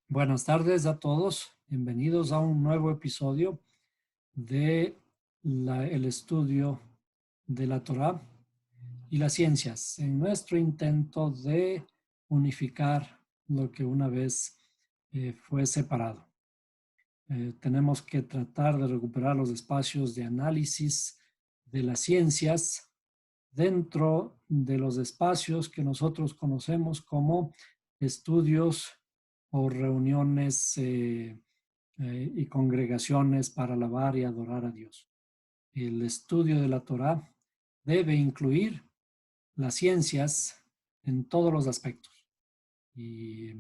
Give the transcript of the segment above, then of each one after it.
Buenas tardes a todos. Bienvenidos a un nuevo episodio de el estudio de la Torá y las ciencias en nuestro intento de unificar lo que una vez fue separado. Tenemos que tratar de recuperar los espacios de análisis de las ciencias dentro de los espacios que nosotros conocemos como estudios o reuniones y congregaciones para alabar y adorar a Dios. El estudio de la Torá debe incluir las ciencias en todos los aspectos y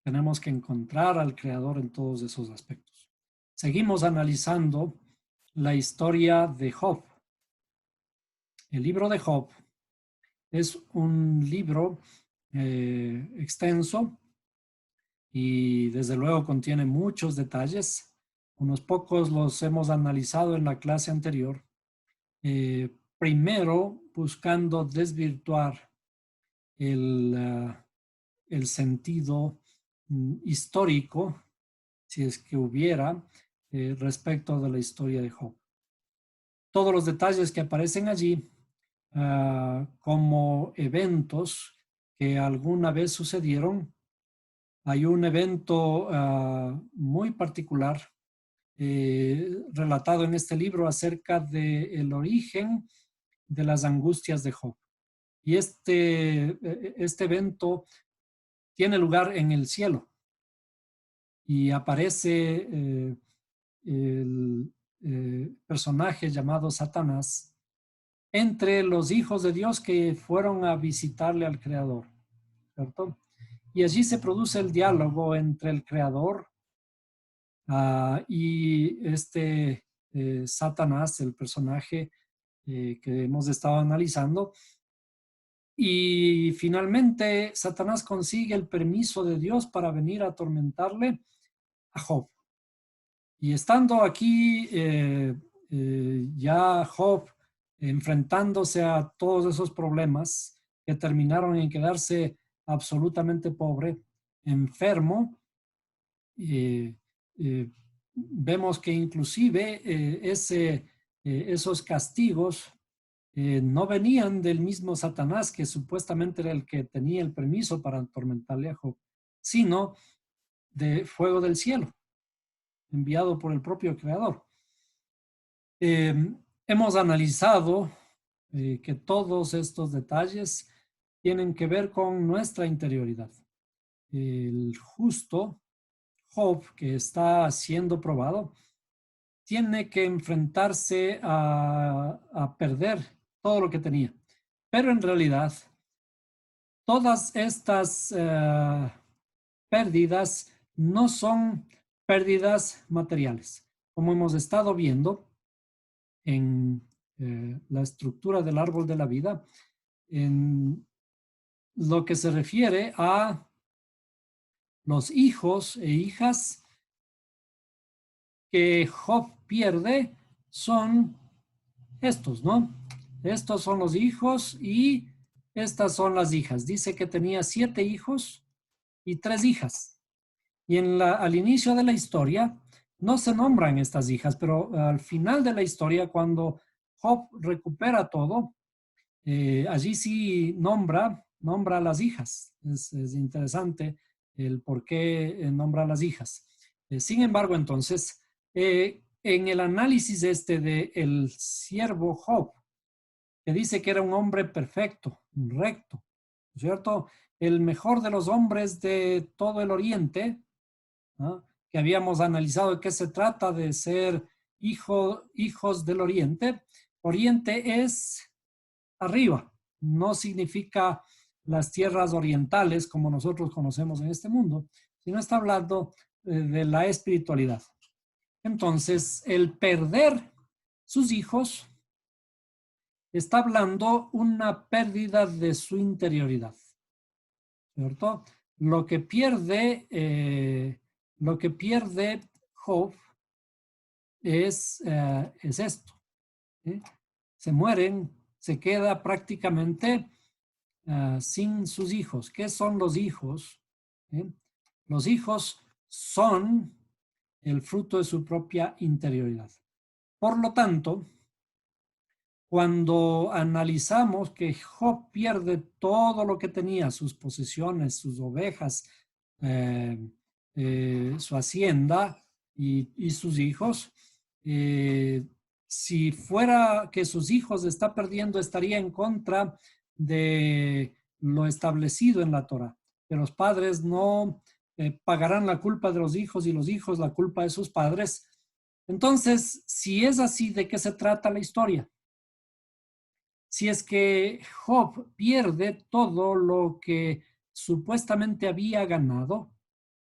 tenemos que encontrar al Creador en todos esos aspectos. Seguimos analizando la historia de Job. El libro de Job es un libro extenso y desde luego contiene muchos detalles. Unos pocos los hemos analizado en la clase anterior. Primero, buscando desvirtuar el sentido histórico, si es que hubiera, respecto de la historia de Job. Todos los detalles que aparecen allí como eventos que alguna vez sucedieron. Hay un evento muy particular relatado en este libro acerca del origen de las angustias de Job. Y este evento tiene lugar en el cielo y aparece el personaje llamado Satanás entre los hijos de Dios que fueron a visitarle al Creador, ¿cierto? Y allí se produce el diálogo entre el Creador y Satanás, el personaje que hemos estado analizando. Y finalmente Satanás consigue el permiso de Dios para venir a atormentarle a Job. Y estando aquí ya Job enfrentándose a todos esos problemas que terminaron en quedarse absolutamente pobre, enfermo, vemos que inclusive esos castigos no venían del mismo Satanás, que supuestamente era el que tenía el permiso para atormentarle a Job, sino de fuego del cielo, enviado por el propio Creador. Hemos analizado que todos estos detalles tienen que ver con nuestra interioridad. El justo Job, que está siendo probado, tiene que enfrentarse a perder todo lo que tenía. Pero en realidad, todas estas pérdidas no son pérdidas materiales. Como hemos estado viendo en la estructura del árbol de la vida, en lo que se refiere a los hijos e hijas que Job pierde, son estos, ¿no? Estos son los hijos y estas son las hijas. Dice que tenía 7 hijos y 3 hijas. Y al inicio de la historia no se nombran estas hijas, pero al final de la historia, cuando Job recupera todo, allí sí nombra a las hijas. Es interesante el por qué nombra a las hijas. Sin embargo, entonces, en el análisis de el siervo Job, que dice que era un hombre perfecto, recto, ¿cierto? El mejor de los hombres de todo el Oriente, ¿no? Que habíamos analizado de qué se trata de ser hijos del Oriente. Oriente es arriba, no significa las tierras orientales como nosotros conocemos en este mundo, sino está hablando de la espiritualidad. Entonces, el perder sus hijos está hablando una pérdida de su interioridad, ¿cierto? Lo que pierde Job es esto. ¿Sí? Se mueren, se queda prácticamente sin sus hijos. ¿Qué son los hijos? ¿Sí? Los hijos son el fruto de su propia interioridad. Por lo tanto, cuando analizamos que Job pierde todo lo que tenía, sus posesiones, sus ovejas, su hacienda y sus hijos, si fuera que sus hijos está perdiendo, estaría en contra de lo establecido en la Torah. Que los padres no pagarán la culpa de los hijos y los hijos la culpa de sus padres. Entonces, si es así, ¿de qué se trata la historia? Si es que Job pierde todo lo que supuestamente había ganado,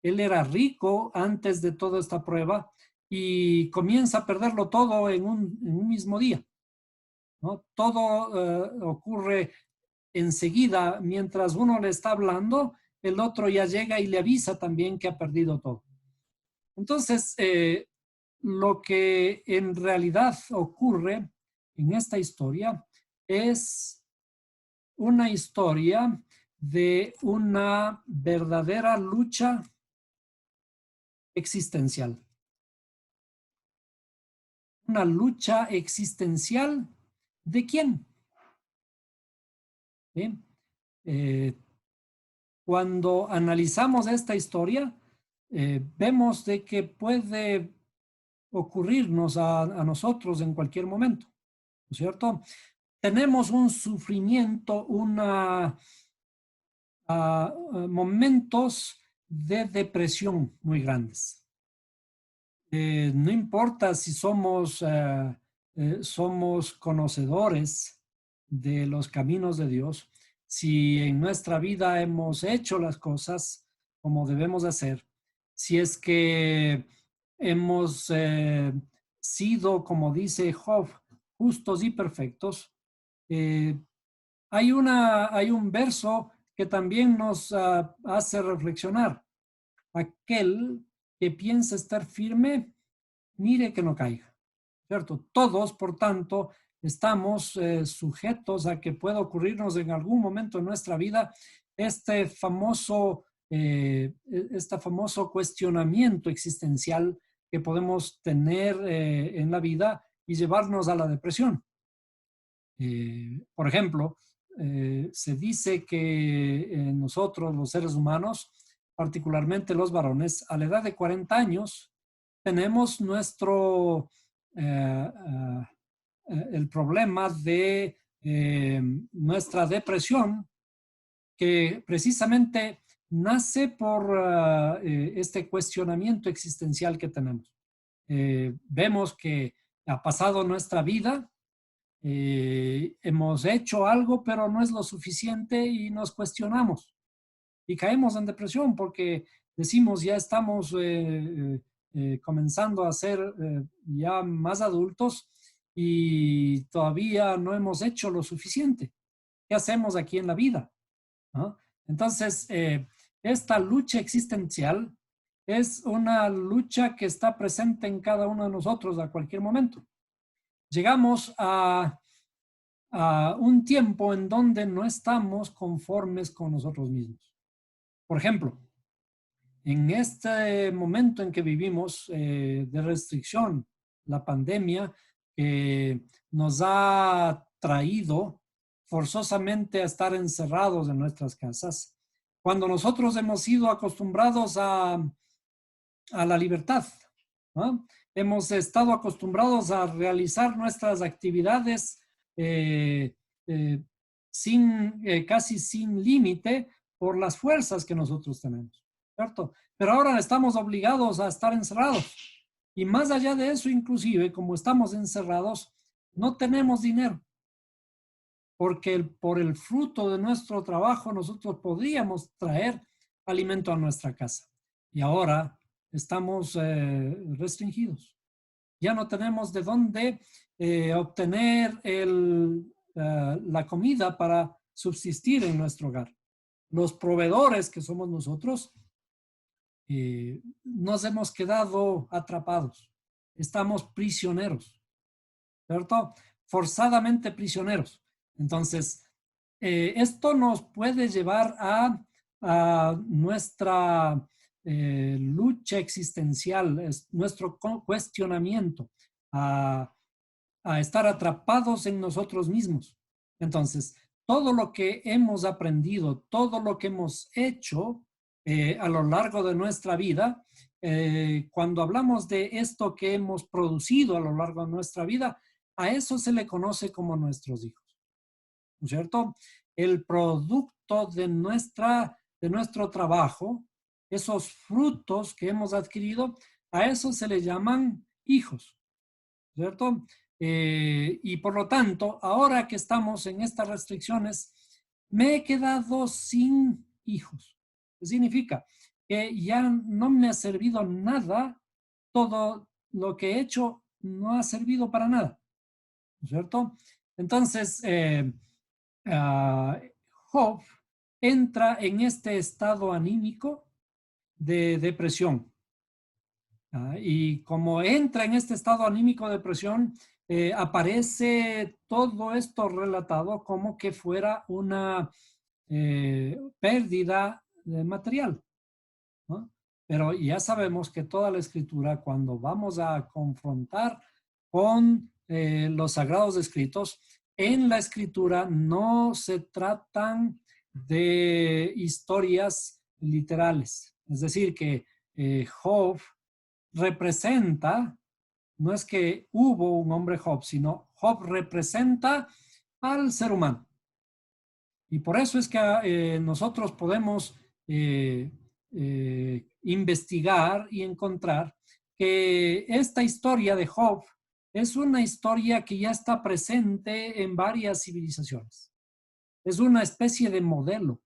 él era rico antes de toda esta prueba y comienza a perderlo todo en un mismo día, ¿no? Todo ocurre enseguida, mientras uno le está hablando, el otro ya llega y le avisa también que ha perdido todo. Entonces, lo que en realidad ocurre en esta historia es una historia de una verdadera lucha existencial. Una lucha existencial ¿de quién? ¿Sí? Cuando analizamos esta historia, vemos de que puede ocurrirnos a nosotros en cualquier momento, ¿no es cierto? Tenemos un sufrimiento, momentos de depresión muy grandes. No importa si somos conocedores de los caminos de Dios, si en nuestra vida hemos hecho las cosas como debemos hacer, si es que hemos sido, como dice Job, justos y perfectos, hay un verso que también nos hace reflexionar. Aquel que piensa estar firme, mire que no caiga, ¿cierto? Todos, por tanto, estamos sujetos a que pueda ocurrirnos en algún momento en nuestra vida este famoso cuestionamiento existencial que podemos tener en la vida y llevarnos a la depresión. Por ejemplo, se dice que nosotros, los seres humanos, particularmente los varones, a la edad de 40 años, tenemos el problema de nuestra depresión, que precisamente nace por este cuestionamiento existencial que tenemos. Vemos que ha pasado nuestra vida, hemos hecho algo, pero no es lo suficiente y nos cuestionamos y caemos en depresión porque decimos ya estamos comenzando a ser ya más adultos y todavía no hemos hecho lo suficiente. ¿Qué hacemos aquí en la vida? ¿No? Entonces, esta lucha existencial es una lucha que está presente en cada uno de nosotros a cualquier momento. Llegamos a un tiempo en donde no estamos conformes con nosotros mismos. Por ejemplo, en este momento en que vivimos de restricción, la pandemia nos ha traído forzosamente a estar encerrados en nuestras casas, cuando nosotros hemos sido acostumbrados a la libertad, ¿no? Hemos estado acostumbrados a realizar nuestras actividades eh, eh, casi sin límite por las fuerzas que nosotros tenemos, ¿cierto? Pero ahora estamos obligados a estar encerrados. Y más allá de eso, inclusive, como estamos encerrados, no tenemos dinero. Porque por el fruto de nuestro trabajo nosotros podríamos traer alimento a nuestra casa. Y ahora estamos restringidos. Ya no tenemos de dónde obtener la comida para subsistir en nuestro hogar. Los proveedores que somos nosotros, nos hemos quedado atrapados. Estamos prisioneros, ¿cierto? Forzadamente prisioneros. Entonces, esto nos puede llevar a nuestra lucha existencial, es nuestro cuestionamiento a estar atrapados en nosotros mismos. Entonces, todo lo que hemos aprendido, todo lo que hemos hecho a lo largo de nuestra vida, cuando hablamos de esto que hemos producido a lo largo de nuestra vida, a eso se le conoce como nuestros hijos, ¿no es cierto? El producto de nuestro trabajo, esos frutos que hemos adquirido, a eso se le llaman hijos, ¿cierto? Y por lo tanto, ahora que estamos en estas restricciones, me he quedado sin hijos. ¿Qué significa? Que ya no me ha servido nada, todo lo que he hecho no ha servido para nada, ¿cierto? Entonces, Job entra en este estado anímico de depresión. Y como entra en este estado anímico de depresión, aparece todo esto relatado como que fuera una pérdida de material, ¿no? Pero ya sabemos que toda la escritura, cuando vamos a confrontar con los sagrados escritos, en la escritura no se tratan de historias literales. Es decir, que Job representa, no es que hubo un hombre Job, sino Job representa al ser humano. Y por eso es que nosotros podemos investigar y encontrar que esta historia de Job es una historia que ya está presente en varias civilizaciones. Es una especie de modelo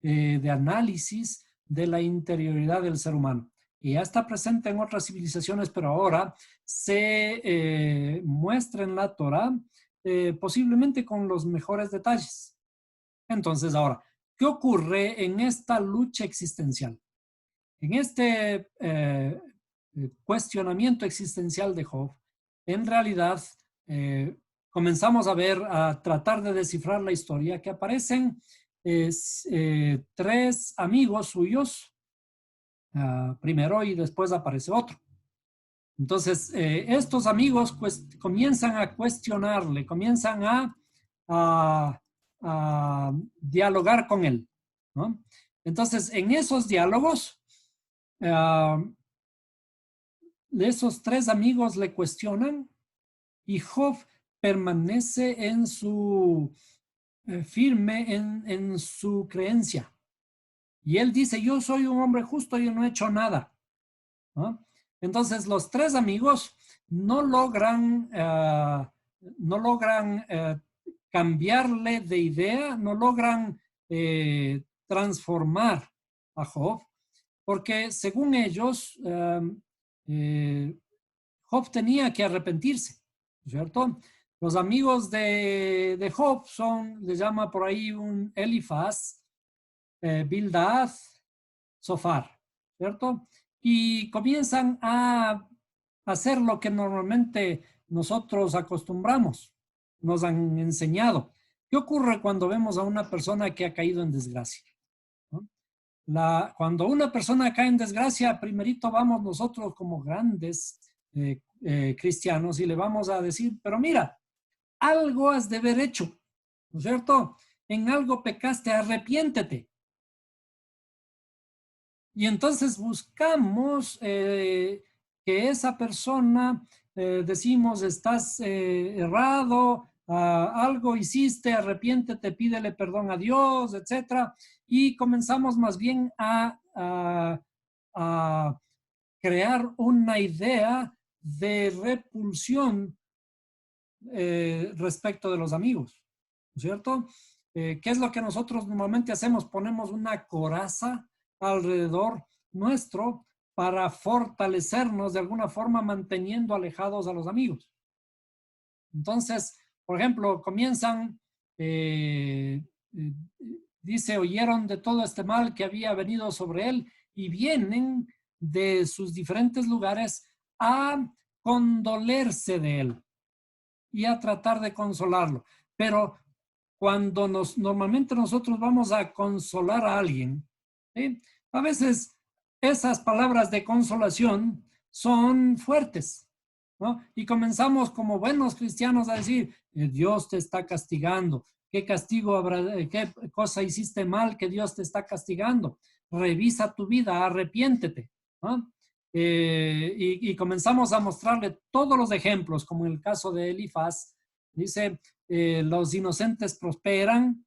de análisis de la interioridad del ser humano. Y ya está presente en otras civilizaciones, pero ahora se muestra en la Torah posiblemente con los mejores detalles. Entonces, ahora, ¿qué ocurre en esta lucha existencial? En este cuestionamiento existencial de Job, en realidad comenzamos a ver, a tratar de descifrar la historia, que aparecen tres amigos suyos primero y después aparece otro. Entonces, estos amigos comienzan a cuestionarle, comienzan a dialogar con él, ¿no? Entonces, en esos diálogos, esos tres amigos le cuestionan y Job permanece en su firme en su creencia. Y él dice, yo soy un hombre justo, yo no he hecho nada, ¿no? Entonces, los tres amigos no logran cambiarle de idea, no logran transformar a Job, porque según ellos, Job tenía que arrepentirse, ¿cierto? Los amigos de Job le llama por ahí un Elifaz, Bildad, Sofar, ¿cierto? Y comienzan a hacer lo que normalmente nosotros acostumbramos, nos han enseñado. ¿Qué ocurre cuando vemos a una persona que ha caído en desgracia? ¿No? Cuando una persona cae en desgracia, primerito vamos nosotros como grandes cristianos y le vamos a decir, pero mira, algo has de haber hecho, ¿no es cierto? En algo pecaste, arrepiéntete. Y entonces buscamos que esa persona, decimos, estás errado, algo hiciste, arrepiéntete, pídele perdón a Dios, etc. Y comenzamos más bien a crear una idea de repulsión respecto de los amigos, ¿no es cierto? ¿Qué es lo que nosotros normalmente hacemos? Ponemos una coraza alrededor nuestro para fortalecernos de alguna forma manteniendo alejados a los amigos. Entonces, por ejemplo, comienzan, dice, oyeron de todo este mal que había venido sobre él y vienen de sus diferentes lugares a condolerse de él y a tratar de consolarlo. Pero cuando normalmente nosotros vamos a consolar a alguien, ¿sí? A veces esas palabras de consolación son fuertes, ¿no? Y comenzamos como buenos cristianos a decir, Dios te está castigando. ¿Qué castigo habrá? ¿Qué cosa hiciste mal que Dios te está castigando? Revisa tu vida, arrepiéntete, ¿no? Y comenzamos a mostrarle todos los ejemplos, como en el caso de Elifaz. Dice, los inocentes prosperan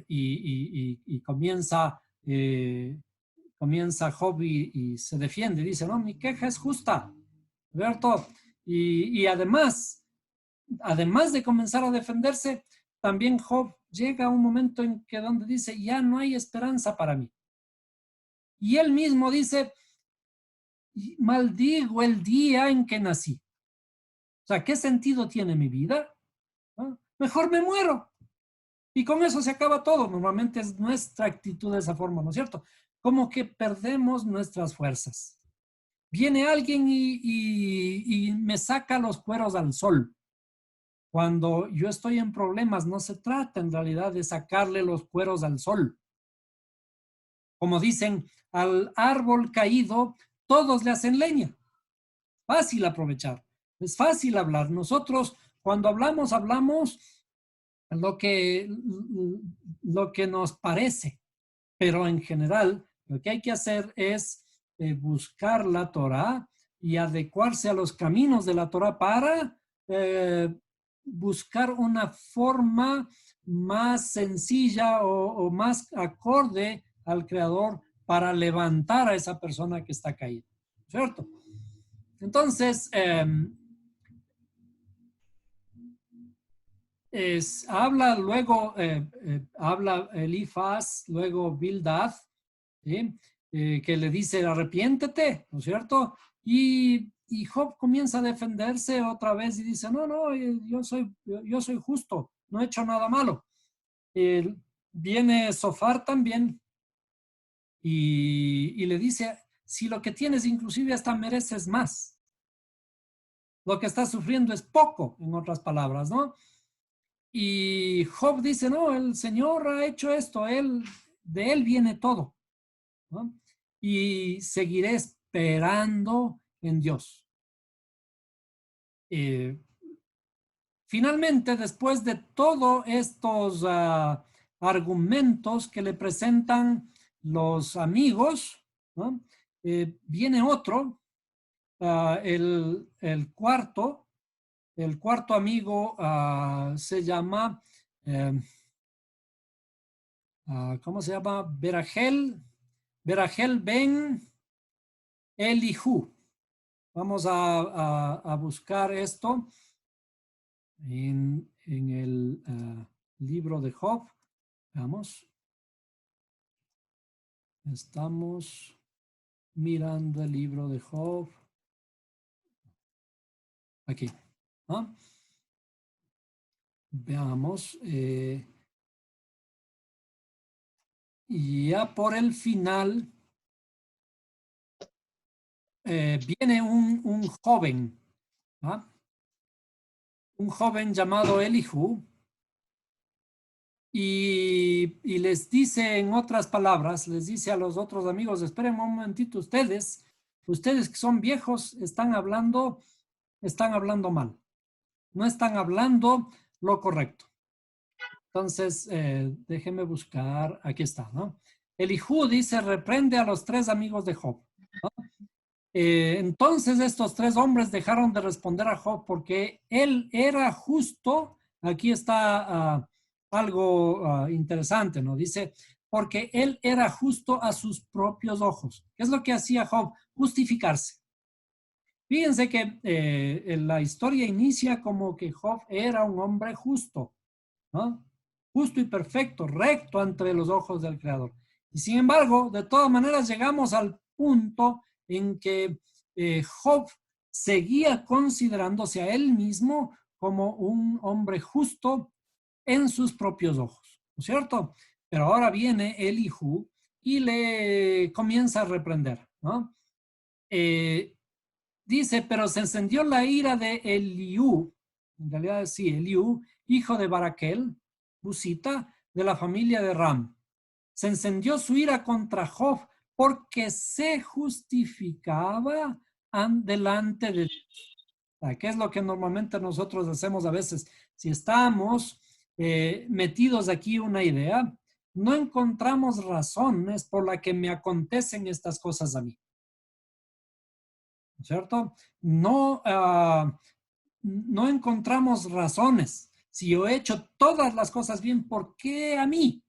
y comienza Job y se defiende. Dice, no, mi queja es justa, ¿cierto? Y además de comenzar a defenderse, también Job llega a un momento en que donde dice, ya no hay esperanza para mí. Y él mismo dice, maldigo el día en que nací. O sea, ¿qué sentido tiene mi vida? ¿No? Mejor me muero. Y con eso se acaba todo. Normalmente es nuestra actitud de esa forma, ¿no es cierto? Como que perdemos nuestras fuerzas. Viene alguien y me saca los cueros al sol. Cuando yo estoy en problemas, no se trata en realidad de sacarle los cueros al sol. Como dicen, al árbol caído, todos le hacen leña. Fácil aprovechar, es fácil hablar. Nosotros, cuando hablamos lo que, lo que nos parece, pero en general lo que hay que hacer es buscar la Torá y adecuarse a los caminos de la Torá para buscar una forma más sencilla o más acorde al Creador para levantar a esa persona que está caída, ¿cierto? Entonces, habla luego, habla Elifaz, luego Bildad, ¿sí? Que le dice, arrepiéntete, ¿no es cierto? Y Job comienza a defenderse otra vez y dice, no, no, yo soy justo, no he hecho nada malo. Viene Sofar también y le dice, si lo que tienes inclusive hasta mereces más, lo que estás sufriendo es poco, en otras palabras, ¿no? Y Job dice, no, el Señor ha hecho esto, de él viene todo, ¿no? Y seguiré esperando en Dios. Finalmente, después de todos estos argumentos que le presentan los amigos, ¿no? Viene otro, el cuarto amigo se llama, ¿cómo se llama? Berahel ben Elihu. Vamos a buscar esto en el libro de Job. Vamos. Estamos mirando el libro de Job. Aquí. ¿No? Veamos. Y ya por el final viene un joven. ¿Ah? Un joven llamado Elihu. Y les dice, en otras palabras, les dice a los otros amigos, esperen un momentito, ustedes que son viejos, están hablando mal. No están hablando lo correcto. Entonces, déjenme buscar, aquí está, ¿no? Elihu dice, reprende a los tres amigos de Job, ¿no? Entonces estos tres hombres dejaron de responder a Job porque él era justo. Aquí está algo interesante, ¿no? Dice, porque él era justo a sus propios ojos. ¿Qué es lo que hacía Job? Justificarse. Fíjense que la historia inicia como que Job era un hombre justo, ¿no? Justo y perfecto, recto ante los ojos del Creador. Y sin embargo, de todas maneras llegamos al punto en que Job seguía considerándose a él mismo como un hombre justo en sus propios ojos, ¿no es cierto? Pero ahora viene Elihu y le comienza a reprender, ¿no? Dice, pero se encendió la ira de Eliú, en realidad sí, Eliú, hijo de Baraquel, Busita, de la familia de Ram. Se encendió su ira contra Job porque se justificaba delante de Dios. ¿Qué es lo que normalmente nosotros hacemos a veces? Si estamos metidos aquí una idea, no encontramos razones por las que me acontecen estas cosas a mí. ¿Cierto? No, no encontramos razones. Si yo he hecho todas las cosas bien, ¿por qué a mí?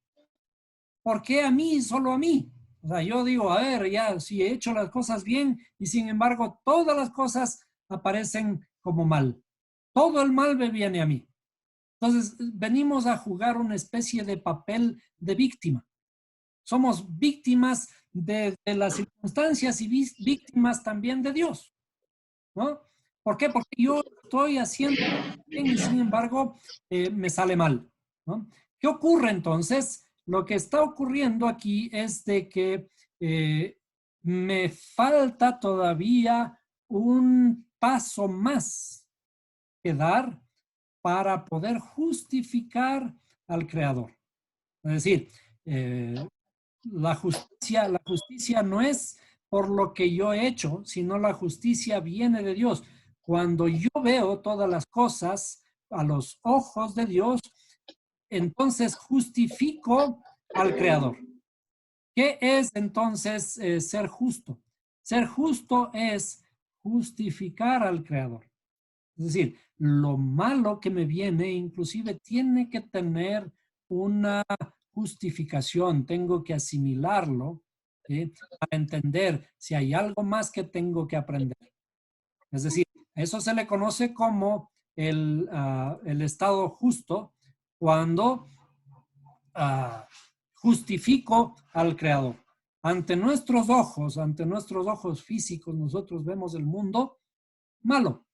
¿Por qué a mí, solo a mí? O sea, yo digo, a ver, ya, si he hecho las cosas bien y sin embargo todas las cosas aparecen como mal. Todo el mal me viene a mí. Entonces, venimos a jugar una especie de papel de víctima. Somos víctimas de las circunstancias y víctimas también de Dios, ¿no? ¿Por qué? Porque yo estoy haciendo bien y sin embargo me sale mal, ¿no? ¿Qué ocurre entonces? Lo que está ocurriendo aquí es de que me falta todavía un paso más que dar para poder justificar al Creador. Es decir, la justicia no es por lo que yo he hecho, sino la justicia viene de Dios. Cuando yo veo todas las cosas a los ojos de Dios, entonces justifico al Creador. ¿Qué es entonces ser justo? Ser justo es justificar al Creador. Es decir, lo malo que me viene inclusive tiene que tener una justificación, tengo que asimilarlo, ¿sí? Para entender si hay algo más que tengo que aprender. Es decir, eso se le conoce como el estado justo cuando justifico al Creador. Ante nuestros ojos físicos, nosotros vemos el mundo malo,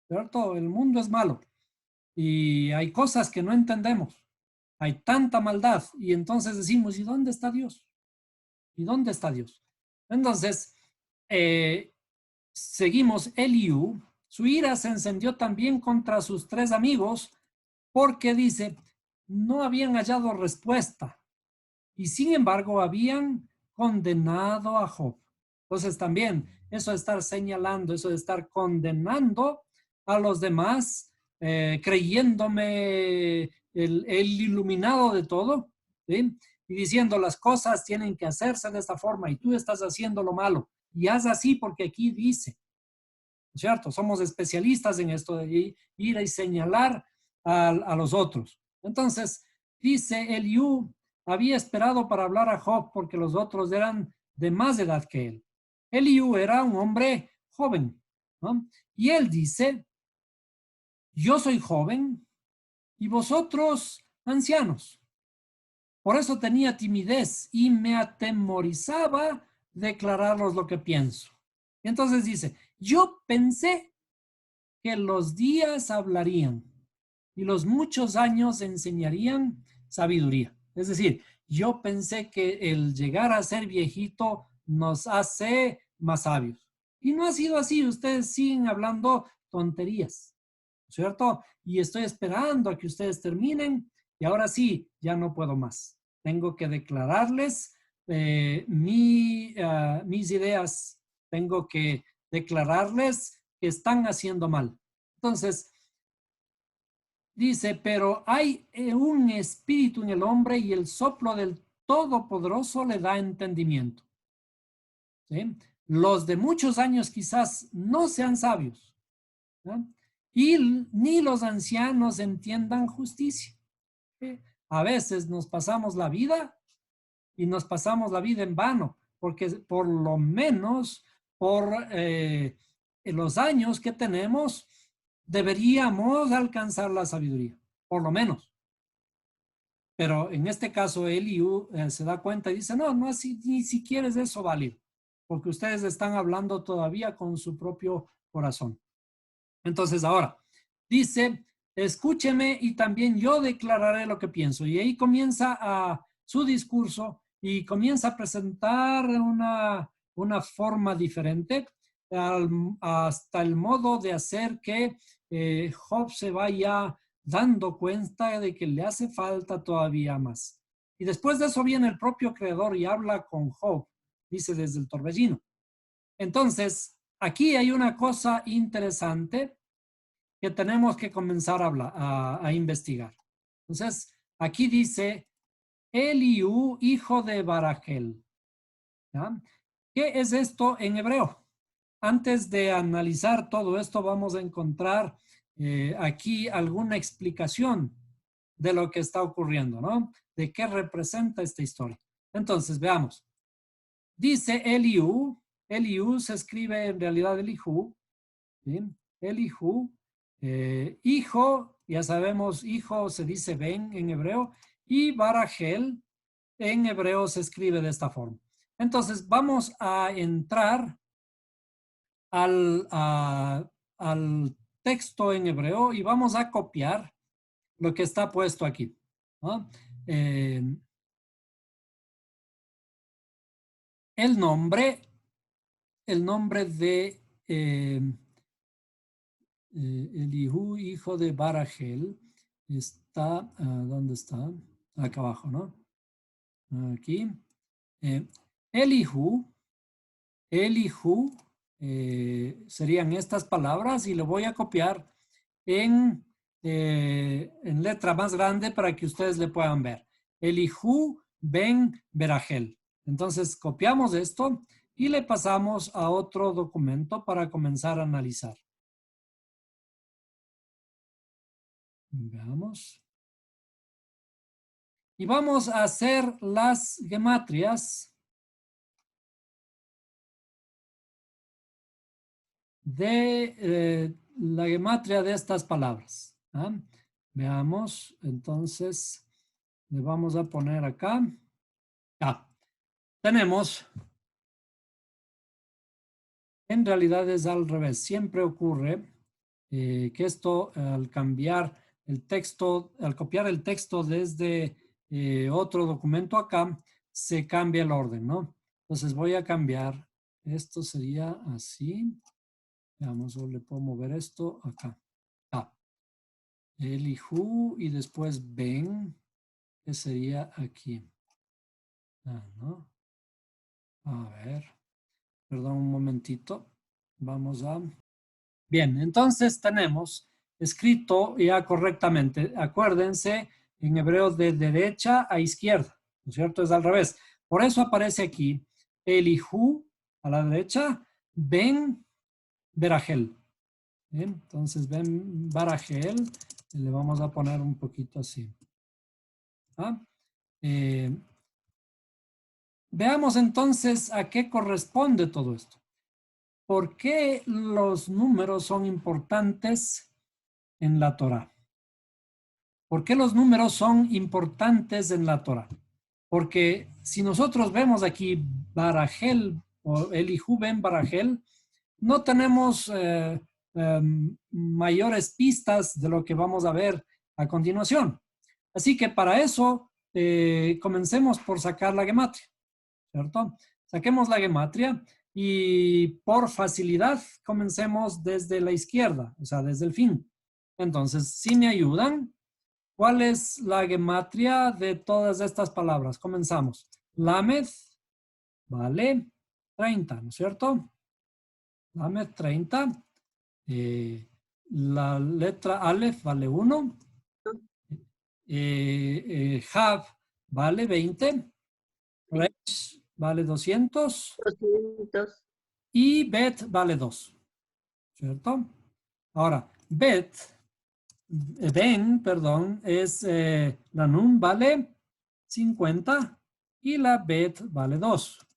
¿cierto? El mundo es malo y hay cosas que no entendemos. Hay tanta maldad y entonces decimos, ¿y dónde está Dios? ¿Y dónde está Dios? Entonces, seguimos Eliú. Su ira se encendió también contra sus tres amigos porque dice, no habían hallado respuesta y sin embargo habían condenado a Job. Entonces también eso de estar señalando, eso de estar condenando a los demás, creyéndome el iluminado de todo, ¿sí? Y diciendo las cosas tienen que hacerse de esta forma y tú estás haciendo lo malo y haz así porque aquí dice, ¿cierto? Somos especialistas en esto de ir y señalar a los otros. Entonces, dice Eliú, había esperado para hablar a Job porque los otros eran de más edad que él. Eliú era un hombre joven, ¿no? Y él dice, yo soy joven y vosotros ancianos. Por eso tenía timidez y me atemorizaba declararos lo que pienso. Y entonces dice, yo pensé que los días hablarían y los muchos años enseñarían sabiduría. Es decir, yo pensé que el llegar a ser viejito nos hace más sabios. Y no ha sido así, ustedes siguen hablando tonterías, ¿cierto? Y estoy esperando a que ustedes terminen y ahora sí, ya no puedo más. Tengo que declararles mis ideas, tengo que declararles que están haciendo mal. Entonces, dice, pero hay un espíritu en el hombre y el soplo del Todopoderoso le da entendimiento. ¿Sí? Los de muchos años quizás no sean sabios, ¿no? Y ni los ancianos entiendan justicia. ¿Sí? A veces nos pasamos la vida y nos pasamos la vida en vano, porque por lo menos por los años que tenemos, deberíamos alcanzar la sabiduría, por lo menos. Pero en este caso, Eliú se da cuenta y dice, no, no, ni siquiera es eso válido, porque ustedes están hablando todavía con su propio corazón. Entonces ahora, dice, escúcheme y también yo declararé lo que pienso. Y ahí comienza su discurso y comienza a presentar una forma diferente hasta el modo de hacer que Job se vaya dando cuenta de que le hace falta todavía más. Y después de eso viene el propio Creador y habla con Job dice desde el torbellino. Entonces, aquí hay una cosa interesante que tenemos que comenzar a investigar. Entonces, aquí dice Eliú, hijo de Barajel. ¿Ya? ¿Qué es esto en hebreo? Antes de analizar todo esto, vamos a encontrar aquí alguna explicación de lo que está ocurriendo, ¿no? De qué representa esta historia. Entonces, veamos. Dice Eliú, Eliú se escribe en realidad Elijú, ¿sí? Elijú, hijo, ya sabemos, hijo se dice ben en hebreo, y Barajel en hebreo se escribe de esta forma. Entonces, vamos a entrar al texto en hebreo y vamos a copiar lo que está puesto aquí, ¿no? El nombre de Elihu, hijo de Barajel, está, ¿dónde está? Acá abajo, ¿no? Aquí. Elihu, serían estas palabras y lo voy a copiar en letra más grande para que ustedes le puedan ver. Elihu ben Berajel. Entonces copiamos esto y le pasamos a otro documento para comenzar a analizar. Veamos. Y vamos a hacer las gematrias de la gematria de estas palabras. ¿Ah? Veamos, entonces le vamos a poner acá. Tenemos, en realidad es al revés, siempre ocurre que esto al cambiar el texto, al copiar el texto desde otro documento acá, se cambia el orden, ¿no? Entonces voy a cambiar, esto sería así, veamos, o le puedo mover esto acá. Elihu y después Ben, que sería aquí. ¿No? A ver, perdón un momentito. Vamos a... Bien, entonces tenemos escrito ya correctamente. Acuérdense, en hebreo de derecha a izquierda, ¿no es cierto? Es al revés. Por eso aparece aquí Elihu a la derecha, Ben Berajel. Bien, entonces Ben Barajel, le vamos a poner un poquito así. ¿Ah? Veamos entonces a qué corresponde todo esto. ¿Por qué los números son importantes en la Torah? ¿Por qué los números son importantes en la Torah? Porque si nosotros vemos aquí Barajel o Elihu ben Barajel, no tenemos mayores pistas de lo que vamos a ver a continuación. Así que para eso comencemos por sacar la gematria, ¿cierto? Saquemos la gematria y por facilidad comencemos desde la izquierda, o sea, desde el fin. Entonces, si me ayudan, ¿cuál es la gematria de todas estas palabras? Comenzamos. Lamed vale 30, ¿no es cierto? Lamed 30. La letra Aleph vale 1. Jav vale 20. Resh vale 200. 200. Y Bet vale 2. ¿Cierto? Ahora, perdón, es la Nun vale 50 y la Bet vale 2.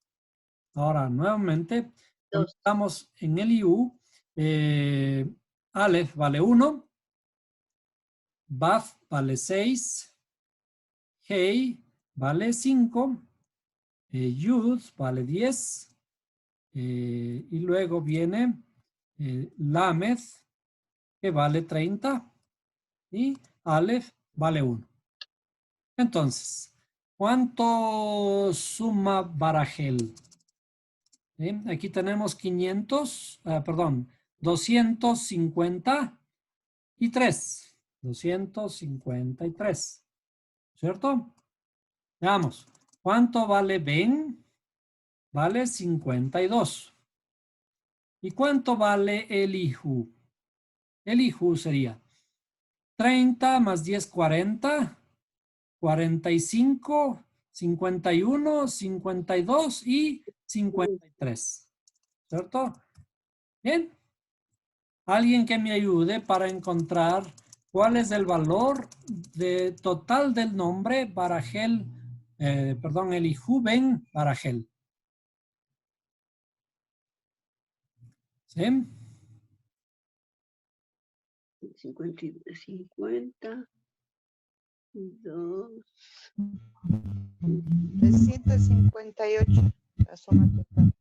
Ahora, nuevamente, estamos en el IU. Aleph vale 1. Baf vale 6. Hey vale 5. Yud vale 10. Y luego viene Lamed, que vale 30. Y Aleph vale 1. Entonces, ¿cuánto suma Barajel? Aquí tenemos 253. 253. ¿Cierto? Veamos. ¿Cuánto vale Ben? vale 52. ¿Y cuánto vale el hijo? El hijo sería 30 más 10, 40, 45, 51, 52 y 53. ¿Cierto? Bien. Alguien que me ayude para encontrar cuál es el valor de total del nombre Barajel, perdón, Elihu ben Barajel. ¿Sí? 50, 2. 358. La suma total.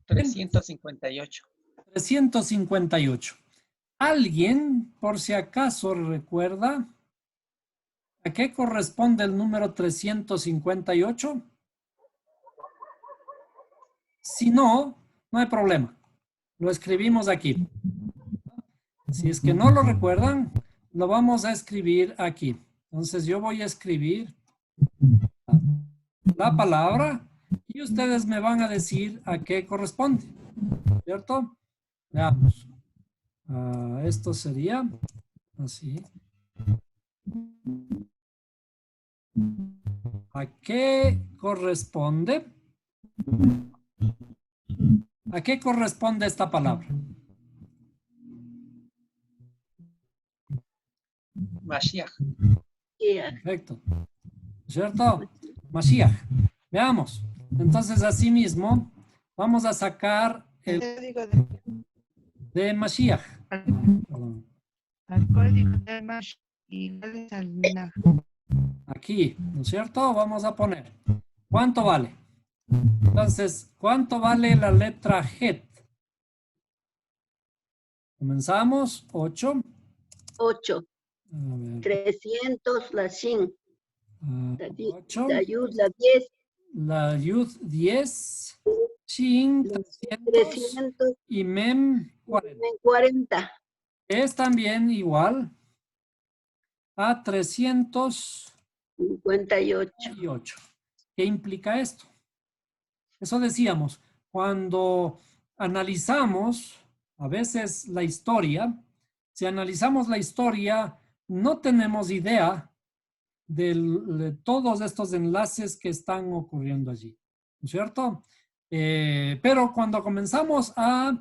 358. 358. ¿Alguien, por si acaso, recuerda a qué corresponde el número 358? Si no, no hay problema. Lo escribimos aquí. Si es que no lo recuerdan, lo vamos a escribir aquí. Entonces yo voy a escribir la palabra y ustedes me van a decir a qué corresponde. ¿Cierto? Veamos. Esto sería así. ¿A qué corresponde? ¿A qué corresponde esta palabra? Mashiach. Perfecto. ¿Cierto? Mashiach. Veamos. Entonces, asimismo, vamos a sacar el Código de Mashiach. Perdón. al código de Mash iguales al Menaj. Aquí, ¿no es cierto? Vamos a poner. ¿Cuánto vale? Entonces, ¿cuánto vale la letra Het? Comenzamos. 8. 8. A ver. 300 la Shin. La 8. Yud la 10. La Yud 10. Shin 300. 300 Y Mem 40. 40. Es también igual a 58. 358. ¿Qué implica esto? Eso decíamos, cuando analizamos a veces la historia, si analizamos la historia, no tenemos idea de todos estos enlaces que están ocurriendo allí, ¿no es cierto? Pero cuando comenzamos a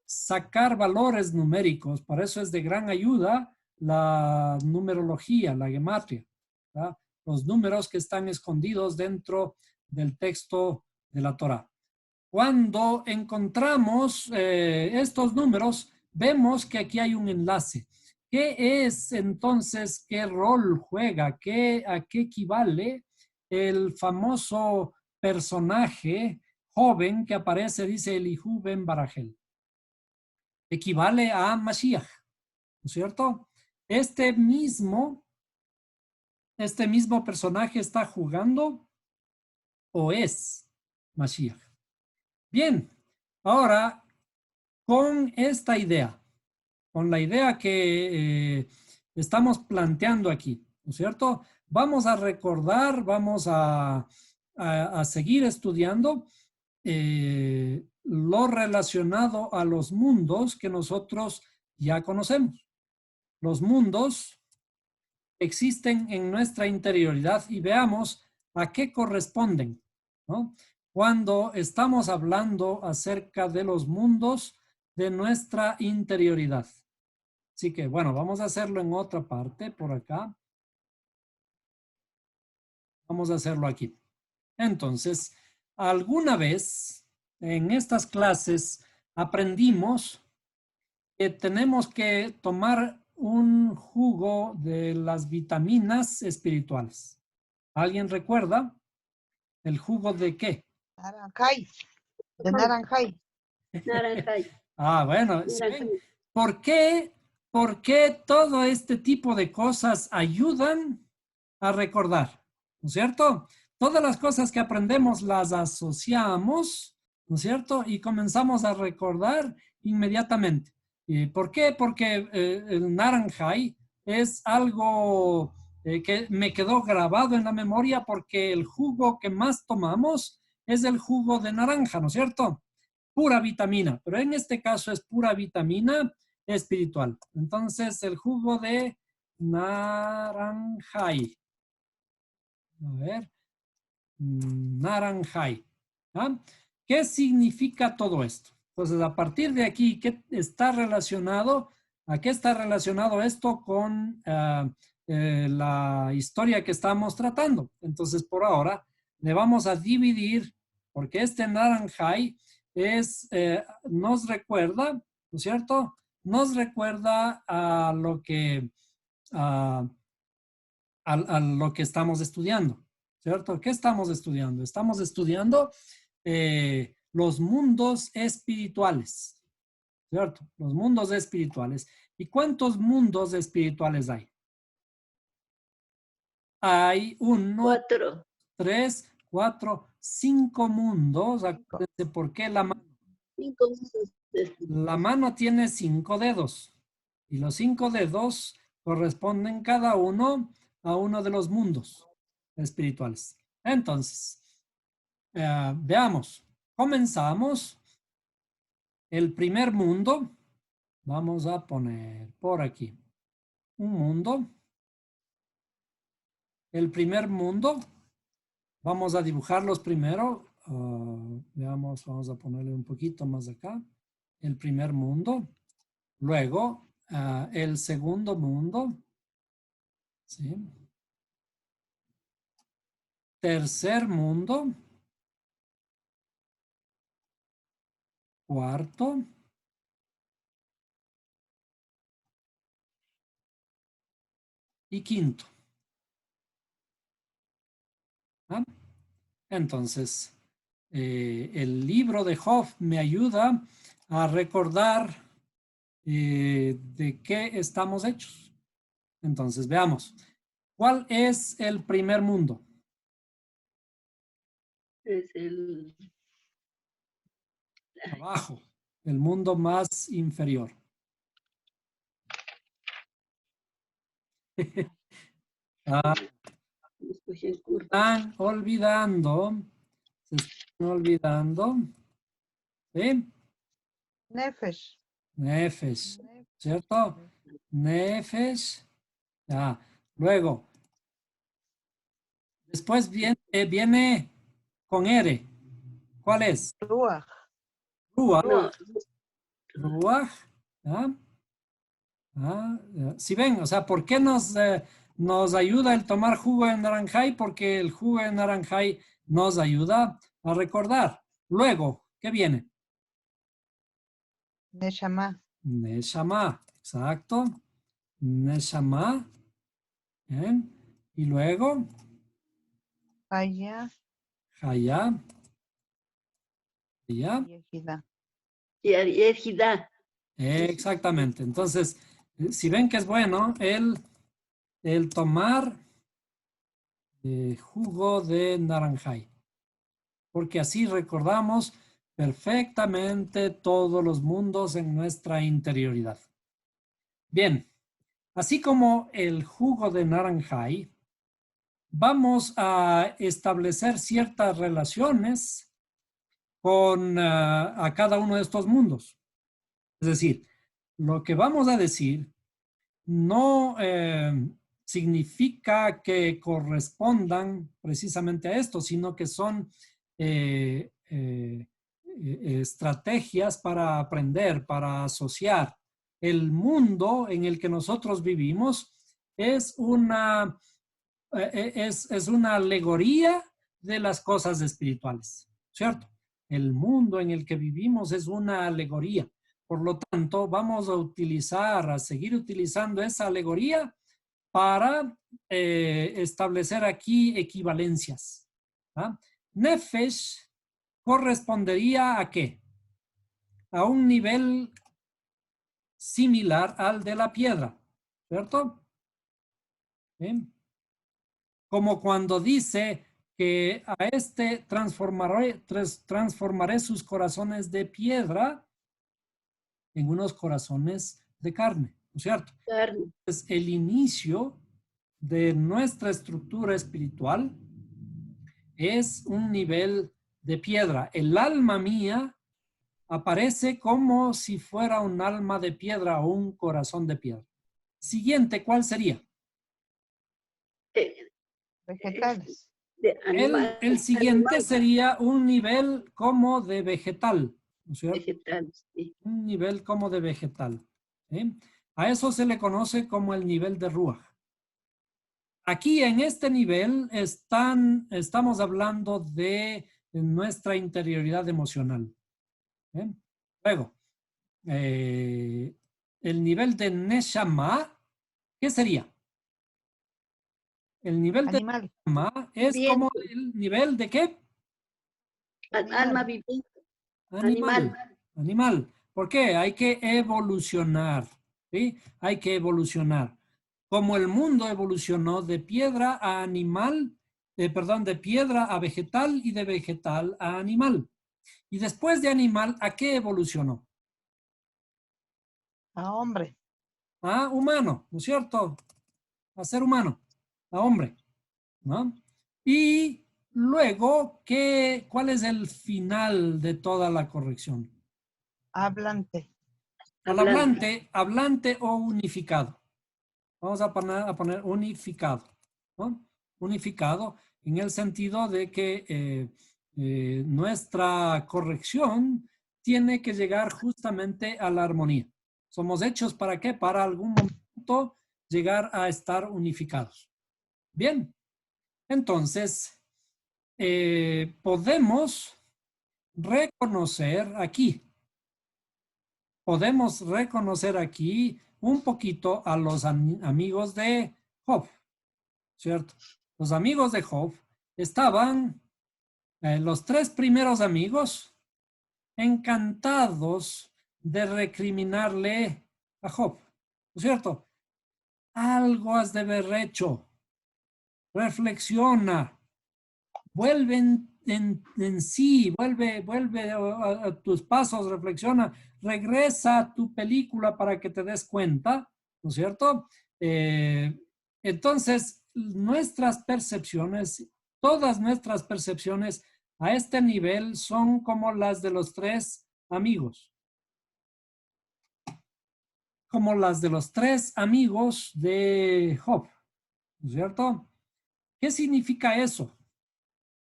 sacar valores numéricos, para eso es de gran ayuda la numerología, la gematria, ¿verdad? Los números que están escondidos dentro del texto de la Torá. Cuando encontramos estos números, vemos que aquí hay un enlace. ¿Qué es entonces, qué rol juega, a qué equivale el famoso personaje joven que aparece, dice Elihu ben Barajel? Equivale a Mashiach, ¿no es cierto? Este mismo personaje está jugando o es Mashiach. Bien, ahora con esta idea, con la idea que estamos planteando aquí, ¿no es cierto? Vamos a recordar, vamos a seguir estudiando lo relacionado a los mundos que nosotros ya conocemos. Los mundos existen en nuestra interioridad y veamos a qué corresponden, ¿no? Cuando estamos hablando acerca de los mundos de nuestra interioridad. Así que, bueno, vamos a hacerlo en otra parte, por acá. Vamos a hacerlo aquí. Entonces, alguna vez en estas clases aprendimos que tenemos que tomar un jugo de las vitaminas espirituales. ¿Alguien recuerda? ¿El jugo de qué? Naranjay. De Naranjay. Naranjay. Bueno, ¿sí ven? ¿Por qué todo este tipo de cosas ayudan a recordar? ¿No es cierto? Todas las cosas que aprendemos las asociamos, ¿no es cierto? Y comenzamos a recordar inmediatamente. ¿Por qué? Porque el Naranjay es algo que me quedó grabado en la memoria porque el jugo que más tomamos es el jugo de naranja, ¿no es cierto? Pura vitamina, pero en este caso es pura vitamina espiritual. Entonces, el jugo de naranjay. A ver, naranjay. ¿Ah? ¿Qué significa todo esto? Entonces, a partir de aquí, ¿qué está relacionado? ¿A qué está relacionado esto con la historia que estamos tratando? Entonces, por ahora, le vamos a dividir, porque este naranjay nos recuerda, ¿no es cierto? Nos recuerda a lo que, a, a lo que estamos estudiando, ¿cierto? ¿Qué estamos estudiando? Estamos estudiando los mundos espirituales, ¿cierto? Los mundos espirituales. ¿Y cuántos mundos espirituales hay? Hay 1, 4. 3, 4, 5 mundos. Acuérdense por qué la mano. 5 mundos La mano tiene 5 dedos y los 5 dedos corresponden cada uno a uno de los mundos espirituales. Entonces, veamos, comenzamos. El primer mundo, vamos a poner por aquí un mundo. El primer mundo, vamos a dibujarlos primero. Veamos, vamos a ponerle un poquito más acá. El primer mundo. Luego, el segundo mundo. ¿Sí? Tercer mundo. Cuarto. Y quinto. ¿Ah? Entonces, el libro de Job me ayuda a recordar de qué estamos hechos. Entonces, veamos. ¿Cuál es el primer mundo? es el Abajo, el mundo más inferior. escogí el curso. Están olvidando, se están olvidando, ¿sí? Nefesh. Nefesh, ¿cierto? Nefesh. Ya. Luego, después viene con R. ¿Cuál es? Ruach. Ruach. No, Ruach. ¿Ya? Si ven, o sea, ¿por qué nos ayuda el tomar jugo de naranjay? Porque el jugo de naranjay nos ayuda a recordar. Luego, ¿qué viene? Neshama. Neshama, exacto. Neshama. Bien. Y luego, Haya. Haya. Haya. Yehida. y Ejida. Exactamente. Entonces, si ven que es bueno el tomar jugo de naranjay, porque así recordamos perfectamente todos los mundos en nuestra interioridad. Bien, así como el jugo de naranjay, vamos a establecer ciertas relaciones con a cada uno de estos mundos. Es decir, lo que vamos a decir no significa que correspondan precisamente a esto, sino que son estrategias para aprender, para asociar. El mundo en el que nosotros vivimos es una alegoría de las cosas espirituales, ¿cierto? El mundo en el que vivimos es una alegoría. Por lo tanto, vamos a seguir utilizando esa alegoría para establecer aquí equivalencias. ¿Ah? Nefesh correspondería a qué? A un nivel similar al de la piedra, ¿cierto? ¿Bien? Como cuando dice que a este transformaré sus corazones de piedra en unos corazones de carne, ¿no es cierto? Carne. Es el inicio de nuestra estructura espiritual, es un nivel de piedra. El alma mía aparece como si fuera un alma de piedra o un corazón de piedra. Siguiente, ¿cuál sería? Eh, Vegetales. de animal, El siguiente sería un nivel como de vegetal, ¿no es cierto? vegetales, sí. Un nivel como de vegetal. ¿Sí? A eso se le conoce como el nivel de Ruach. Aquí en este nivel estamos hablando de nuestra interioridad emocional. ¿Sí? Luego, el nivel de Neshama, ¿qué sería? El nivel de Animal. Neshama es como Viviente, el nivel de ¿qué? alma viviente, Animal. animal. Animal. ¿Por qué? Hay que evolucionar. ¿Sí? Hay que evolucionar. Como el mundo evolucionó de piedra a animal, perdón, de piedra a vegetal y de vegetal a animal. Y después de animal, ¿a qué evolucionó? A hombre. A humano, ¿no es cierto? A ser humano, a hombre, ¿no? Y luego, ¿cuál es el final de toda la corrección? Hablante. Al Hablante. hablante o unificado. Vamos a poner unificado, ¿no? Unificado en el sentido de que nuestra corrección tiene que llegar justamente a la armonía. ¿Somos hechos para qué? Para algún momento llegar a estar unificados. Bien, entonces podemos reconocer aquí un poquito a los amigos de Job, ¿cierto? Los amigos de Job estaban, los tres primeros amigos, encantados de recriminarle a Job, ¿no es cierto? Algo has de haber hecho, reflexiona, vuelve en sí, vuelve a tus pasos, reflexiona, regresa a tu película para que te des cuenta, ¿no es cierto? Entonces, nuestras percepciones, todas nuestras percepciones a este nivel son como las de los tres amigos, como las de los tres amigos de Job, ¿no es cierto? ¿Qué significa eso?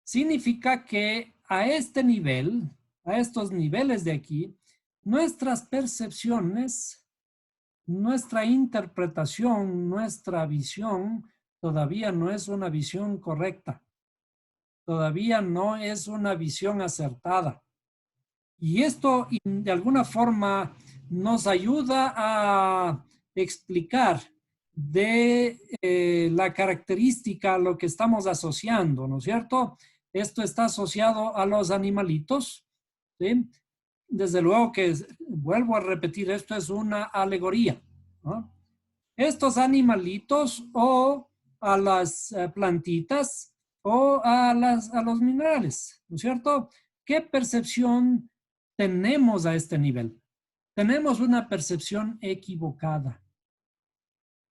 Significa que a este nivel, a estos niveles de aquí, nuestras percepciones, nuestra interpretación, nuestra visión todavía no es una visión correcta, todavía no es una visión acertada. Y esto de alguna forma nos ayuda a explicar de la característica a lo que estamos asociando, ¿no es cierto? Esto está asociado a los animalitos, ¿sí? Desde luego que, vuelvo a repetir, esto es una alegoría, ¿no? Estos animalitos o a las plantitas o a los minerales, ¿no es cierto? ¿Qué percepción tenemos a este nivel? Tenemos una percepción equivocada,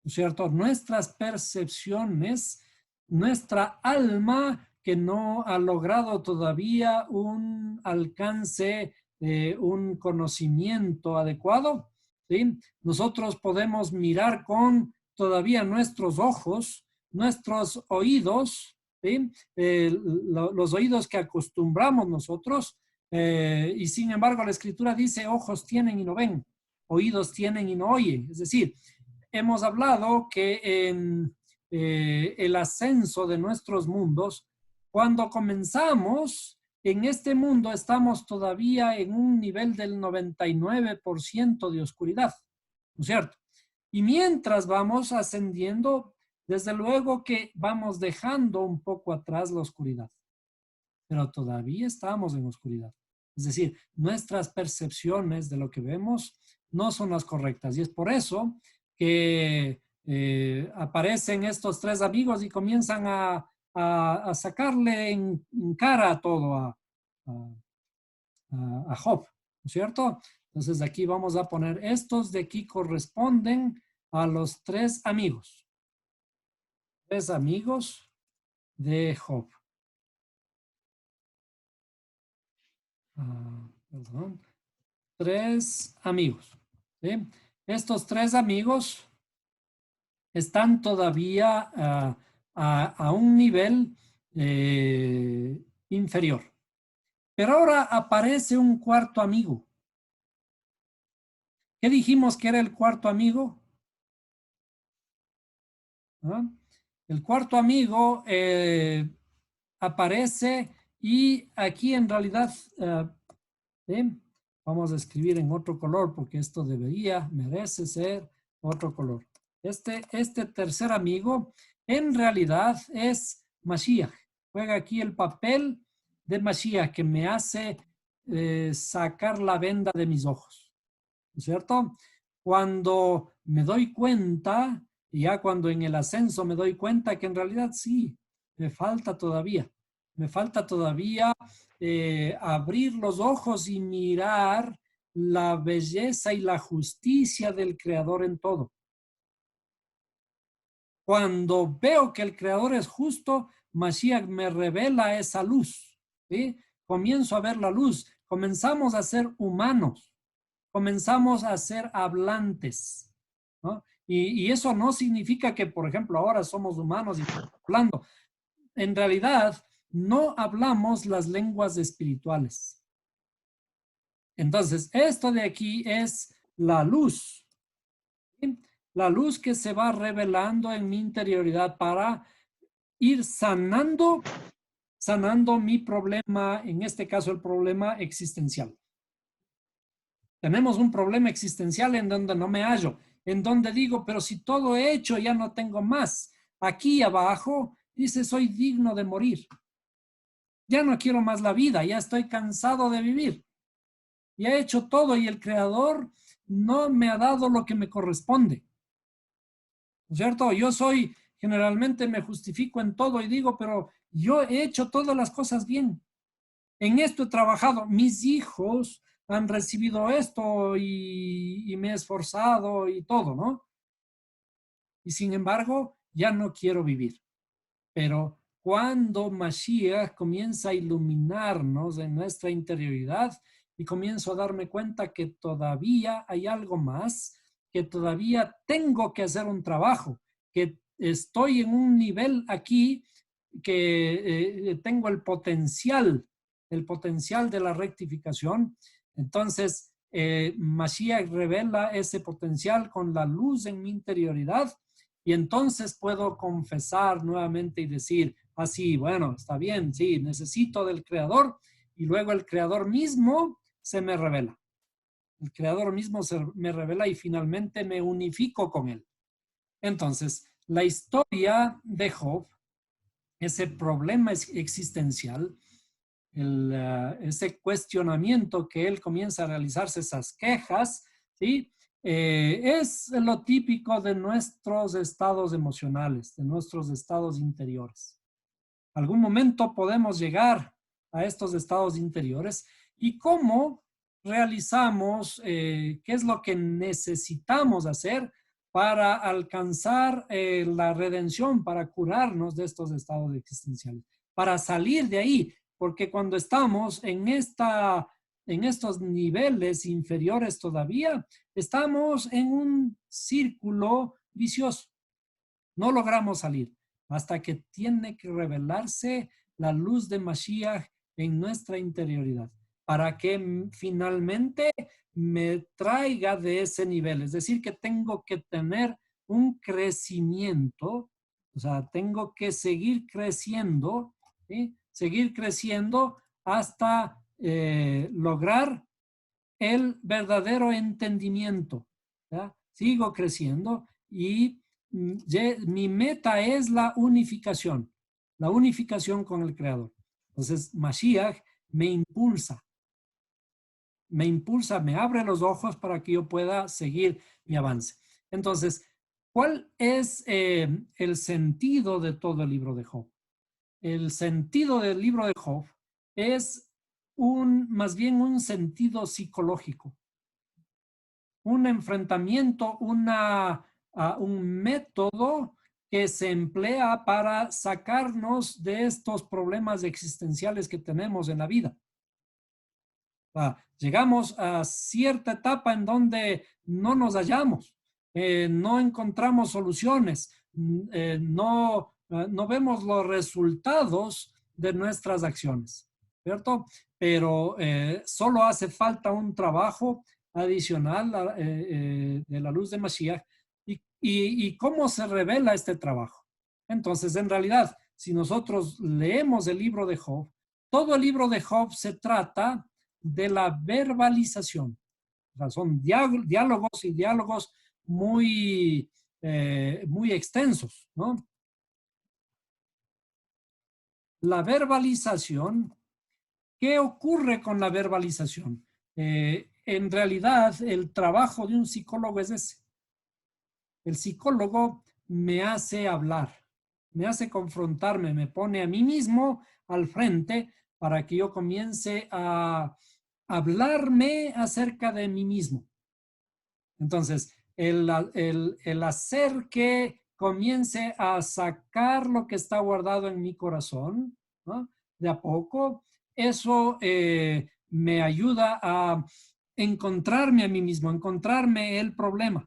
¿no es cierto? Nuestras percepciones, nuestra alma que no ha logrado todavía un alcance, un conocimiento adecuado, ¿sí? Nosotros podemos mirar con todavía nuestros ojos, nuestros oídos, ¿sí? Los oídos que acostumbramos nosotros, y sin embargo la escritura dice, ojos tienen y no ven, oídos tienen y no oyen. Es decir, hemos hablado que en el ascenso de nuestros mundos, cuando comenzamos en este mundo estamos todavía en un nivel del 99% de oscuridad, ¿no es cierto? Y mientras vamos ascendiendo, desde luego que vamos dejando un poco atrás la oscuridad, pero todavía estamos en oscuridad. Es decir, nuestras percepciones de lo que vemos no son las correctas. Y es por eso que aparecen estos tres amigos y comienzan a sacarle en cara a todo a Job, ¿no es cierto? Entonces aquí vamos a poner, estos de aquí corresponden a los tres amigos de Job. perdón, 3 amigos. ¿Sí? Estos 3 amigos están todavía a un nivel inferior. Pero ahora aparece un cuarto amigo. ¿Qué dijimos que era el cuarto amigo? ¿Ah? El cuarto amigo aparece y aquí en realidad, vamos a escribir en otro color porque esto merece ser otro color. Este tercer amigo en realidad es Mashiach. Juega aquí el papel de Mashiach que me hace sacar la venda de mis ojos. ¿No es cierto? Cuando me doy cuenta, y ya cuando en el ascenso me doy cuenta que en realidad sí, me falta todavía abrir los ojos y mirar la belleza y la justicia del Creador en todo. Cuando veo que el Creador es justo, Mashiach me revela esa luz. ¿Sí? Comienzo a ver la luz. Comenzamos a ser humanos. Comenzamos a ser hablantes, ¿no? Y eso no significa que, por ejemplo, ahora somos humanos y estamos hablando. En realidad, no hablamos las lenguas espirituales. Entonces, esto de aquí es la luz. ¿Sí? La luz que se va revelando en mi interioridad para ir sanando mi problema, en este caso el problema existencial. Tenemos un problema existencial en donde no me hallo, en donde digo, pero si todo he hecho, ya no tengo más. Aquí abajo dice, soy digno de morir. Ya no quiero más la vida, ya estoy cansado de vivir. Ya he hecho todo y el Creador no me ha dado lo que me corresponde. ¿No es cierto? Generalmente me justifico en todo y digo, pero yo he hecho todas las cosas bien. En esto he trabajado. Mis hijos han recibido esto y me he esforzado y todo, ¿no? Y sin embargo, ya no quiero vivir. Pero cuando Mashiach comienza a iluminarnos en nuestra interioridad y comienzo a darme cuenta que todavía hay algo más, que todavía tengo que hacer un trabajo, que estoy en un nivel aquí que tengo el potencial de la rectificación. Entonces, Mashiach revela ese potencial con la luz en mi interioridad y entonces puedo confesar nuevamente y decir, así, bueno, está bien, sí, necesito del Creador y luego el Creador mismo se me revela. El Creador mismo se me revela y finalmente me unifico con él. Entonces, la historia de Job, ese problema existencial, ese cuestionamiento que él comienza a realizarse, esas quejas, ¿sí? Es lo típico de nuestros estados emocionales, de nuestros estados interiores. Algún momento podemos llegar a estos estados interiores y cómo realizamos, qué es lo que necesitamos hacer para alcanzar la redención, para curarnos de estos estados existenciales, para salir de ahí, porque cuando estamos en estos niveles inferiores todavía, estamos en un círculo vicioso. No logramos salir hasta que tiene que revelarse la luz de Mashiach en nuestra interioridad para que finalmente me traiga de ese nivel. Es decir, que tengo que tener un crecimiento, o sea, tengo que seguir creciendo, ¿sí? Seguir creciendo hasta lograr el verdadero entendimiento. ¿Ya? Sigo creciendo y mi meta es la unificación con el Creador. Entonces, Mashiach me abre los ojos para que yo pueda seguir mi avance. Entonces, ¿cuál es el sentido de todo el libro de Job? El sentido del libro de Job es más bien un sentido psicológico, un enfrentamiento, un método que se emplea para sacarnos de estos problemas existenciales que tenemos en la vida. Llegamos a cierta etapa en donde no nos hallamos, no encontramos soluciones, no vemos los resultados de nuestras acciones, ¿cierto? Pero solo hace falta un trabajo adicional de la luz de Mashiach. ¿Y cómo se revela este trabajo? Entonces, en realidad, si nosotros leemos el libro de Job, todo el libro de Job se trata de la verbalización. O sea, son diálogos y diálogos muy, muy extensos, ¿no? La verbalización, ¿qué ocurre con la verbalización? En realidad, el trabajo de un psicólogo es ese. El psicólogo me hace hablar, me hace confrontarme, me pone a mí mismo al frente para que yo comience a hablarme acerca de mí mismo. Entonces, el hacer que comience a sacar lo que está guardado en mi corazón, ¿no? De a poco, eso me ayuda a encontrarme a mí mismo, encontrarme el problema.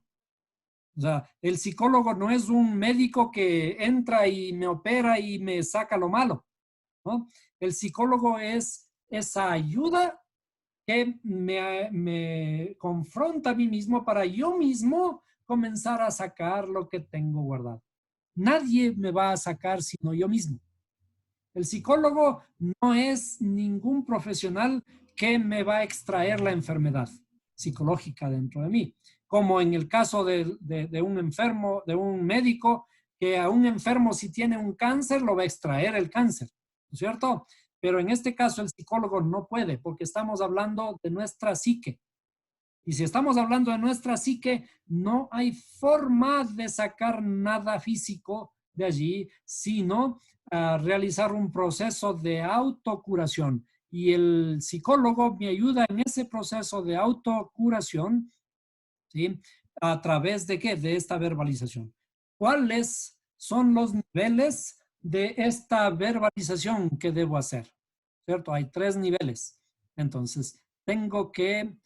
O sea, el psicólogo no es un médico que entra y me opera y me saca lo malo, ¿no? El psicólogo es esa ayuda que me confronta a mí mismo para yo mismo comenzar a sacar lo que tengo guardado. Nadie me va a sacar sino yo mismo. El psicólogo no es ningún profesional que me va a extraer la enfermedad psicológica dentro de mí, como en el caso de un enfermo, de un médico, que a un enfermo si tiene un cáncer lo va a extraer el cáncer, ¿no es cierto? Pero en este caso el psicólogo no puede porque estamos hablando de nuestra psique. Y si estamos hablando de nuestra psique, no hay forma de sacar nada físico de allí, sino realizar un proceso de autocuración. Y el psicólogo me ayuda en ese proceso de autocuración, ¿sí? ¿A través de qué? De esta verbalización. ¿Cuáles son los niveles de esta verbalización que debo hacer? ¿Cierto? Hay 3 niveles. Entonces, tengo que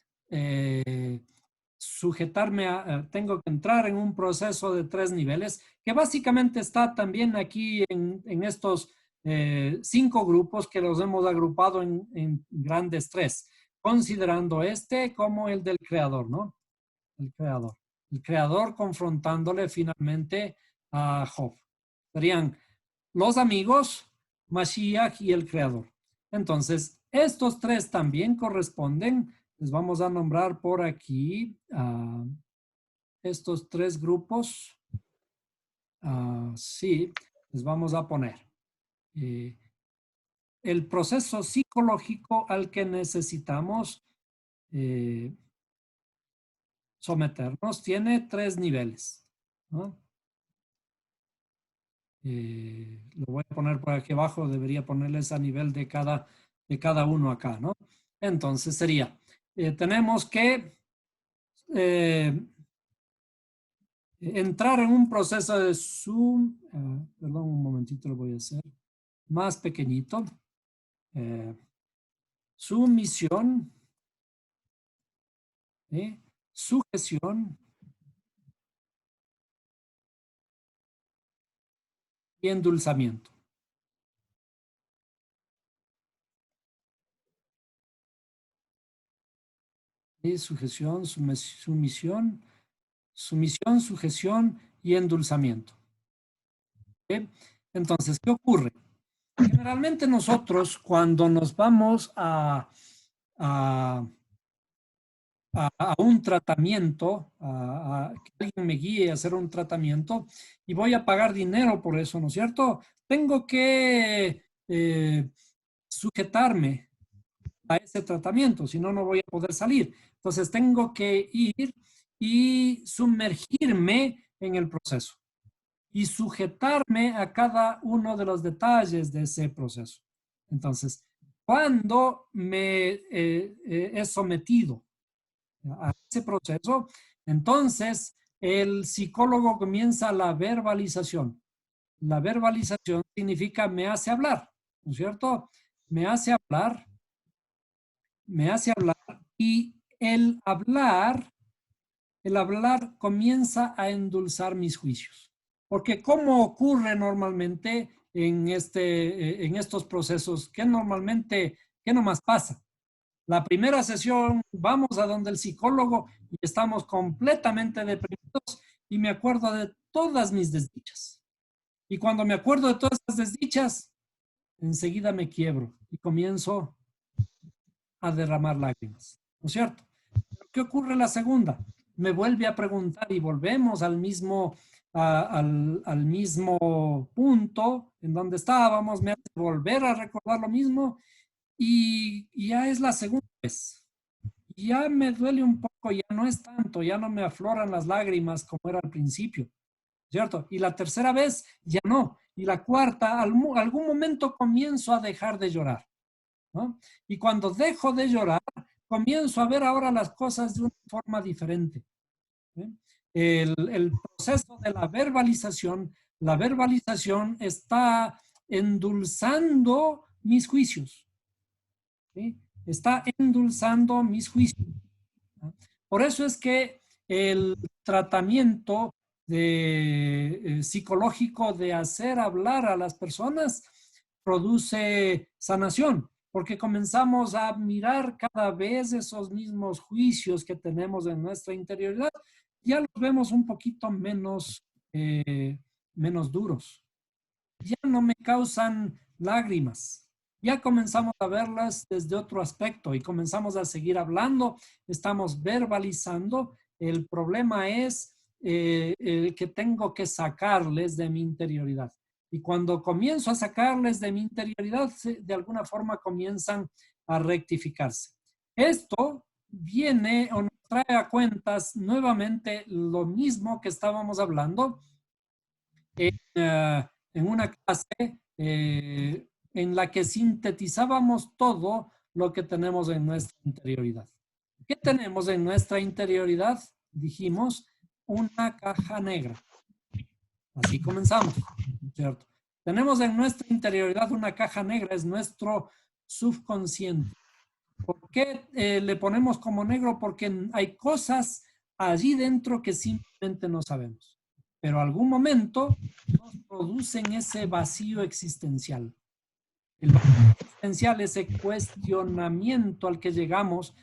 tengo que entrar en un proceso de 3 niveles, que básicamente está también aquí en estos 5 grupos que los hemos agrupado en grandes 3, considerando este como el del creador, ¿no? El creador. El creador confrontándole finalmente a Job. Serían los amigos, Mashiach y el creador. Entonces, estos 3 también corresponden. Les vamos a nombrar por aquí estos 3 grupos. Sí, les vamos a poner. El proceso psicológico al que necesitamos someternos tiene 3 niveles, ¿no? Lo voy a poner por aquí abajo, debería ponerles a nivel de cada uno acá, ¿no? Entonces sería, tenemos que entrar en un proceso de perdón, un momentito, lo voy a hacer más pequeñito. Sumisión, sujeción y endulzamiento. Sujeción, sumisión, sujeción y endulzamiento. ¿Sí? Entonces, ¿qué ocurre? Generalmente nosotros cuando nos vamos a un tratamiento, que alguien me guíe a hacer un tratamiento y voy a pagar dinero por eso, ¿no es cierto? Tengo que sujetarme a ese tratamiento, si no, no voy a poder salir. Entonces tengo que ir y sumergirme en el proceso y sujetarme a cada uno de los detalles de ese proceso. Entonces, cuando me he sometido a ese proceso, entonces el psicólogo comienza la verbalización. La verbalización significa me hace hablar, ¿no es cierto? Me hace hablar me hace hablar y el hablar comienza a endulzar mis juicios. Porque ¿cómo ocurre normalmente en estos procesos? ¿Qué nomás pasa? La primera sesión, vamos a donde el psicólogo y estamos completamente deprimidos y me acuerdo de todas mis desdichas. Y cuando me acuerdo de todas esas desdichas, enseguida me quiebro y comienzo a derramar lágrimas, ¿no es cierto? ¿Qué ocurre la segunda? Me vuelve a preguntar y volvemos al mismo punto en donde estábamos, me hace volver a recordar lo mismo y ya es la segunda vez. Ya me duele un poco, ya no es tanto, ya no me afloran las lágrimas como era al principio, ¿cierto? Y la tercera vez ya no. Y la cuarta, algún momento comienzo a dejar de llorar, ¿no? Y cuando dejo de llorar, comienzo a ver ahora las cosas de una forma diferente. ¿Eh? El proceso de la verbalización está endulzando mis juicios. ¿Sí? Está endulzando mis juicios. ¿No? Por eso es que el tratamiento psicológico de hacer hablar a las personas produce sanación, porque comenzamos a mirar cada vez esos mismos juicios que tenemos en nuestra interioridad, ya los vemos un poquito menos duros. Ya no me causan lágrimas. Ya comenzamos a verlas desde otro aspecto y comenzamos a seguir hablando, estamos verbalizando. El problema es que tengo que sacarles de mi interioridad. Y cuando comienzo a sacarles de mi interioridad, de alguna forma comienzan a rectificarse. Esto viene o nos trae a cuentas nuevamente lo mismo que estábamos hablando en una clase en la que sintetizábamos todo lo que tenemos en nuestra interioridad. ¿Qué tenemos en nuestra interioridad? Dijimos, una caja negra. Así comenzamos, ¿cierto? Tenemos en nuestra interioridad una caja negra, es nuestro subconsciente. ¿Por qué le ponemos como negro? Porque hay cosas allí dentro que simplemente no sabemos. Pero algún momento nos producen ese vacío existencial. El vacío existencial, ese cuestionamiento al que llegamos.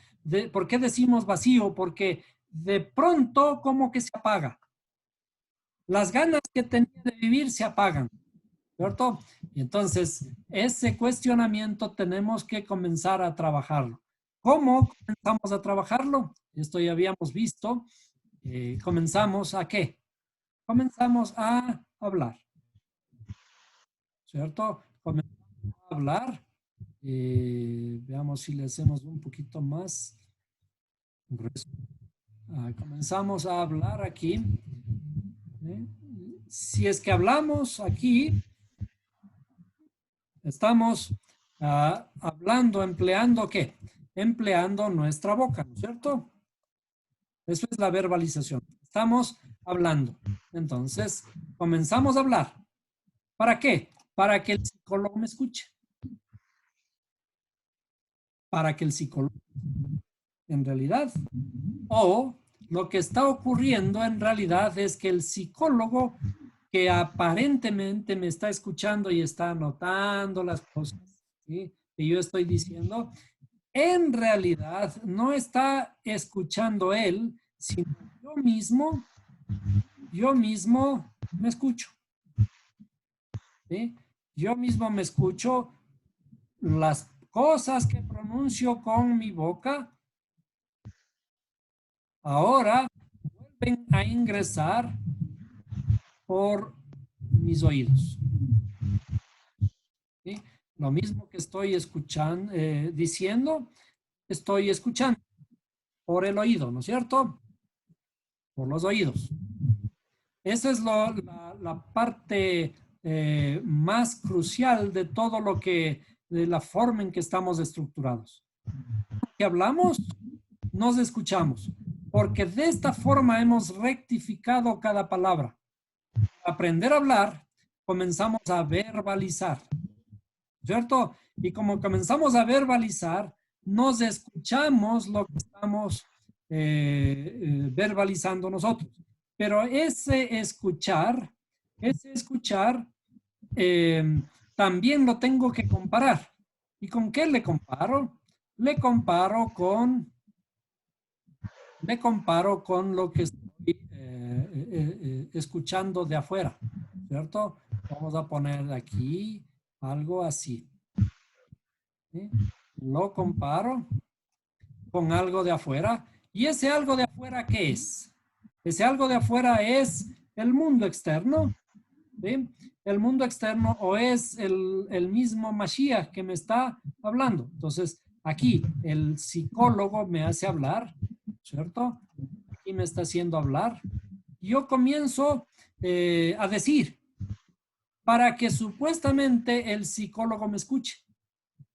¿Por qué decimos vacío? Porque de pronto como que se apaga. Las ganas que tenía de vivir se apagan, ¿cierto? Y entonces, ese cuestionamiento tenemos que comenzar a trabajarlo. ¿Cómo comenzamos a trabajarlo? Esto ya habíamos visto. ¿Comenzamos a qué? Comenzamos a hablar, ¿cierto? Comenzamos a hablar. Veamos si le hacemos un poquito más. Comenzamos a hablar aquí. Si es que hablamos aquí, estamos hablando, empleando ¿qué? Empleando nuestra boca, ¿no es cierto? Eso es la verbalización. Estamos hablando. Entonces, comenzamos a hablar. ¿Para qué? Para que el psicólogo me escuche. Para que el psicólogo, en realidad, o lo que está ocurriendo en realidad es que el psicólogo que aparentemente me está escuchando y está anotando las cosas, ¿sí?, que yo estoy diciendo, en realidad no está escuchando él, sino yo mismo me escucho. ¿Sí? Yo mismo me escucho, las cosas que pronuncio con mi boca ahora vuelven a ingresar por mis oídos. ¿Sí? Lo mismo que estoy escuchando, diciendo, estoy escuchando por el oído, ¿no es cierto? Por los oídos. Esa es la parte más crucial de todo lo que, de la forma en que estamos estructurados. Que hablamos, nos escuchamos, porque de esta forma hemos rectificado cada palabra. Para aprender a hablar, comenzamos a verbalizar, ¿cierto? Y como comenzamos a verbalizar, nos escuchamos lo que estamos verbalizando nosotros. Pero ese escuchar también lo tengo que comparar. ¿Y con qué le comparo? Le comparo con lo que estoy escuchando de afuera, ¿cierto? Vamos a poner aquí algo así. ¿Sí? Lo comparo con algo de afuera. ¿Y ese algo de afuera qué es? Ese algo de afuera es el mundo externo, ¿sí? El mundo externo o es el mismo Mashiach que me está hablando. Entonces, aquí el psicólogo me hace hablar, ¿cierto? Aquí me está haciendo hablar. Yo comienzo a decir para que supuestamente el psicólogo me escuche,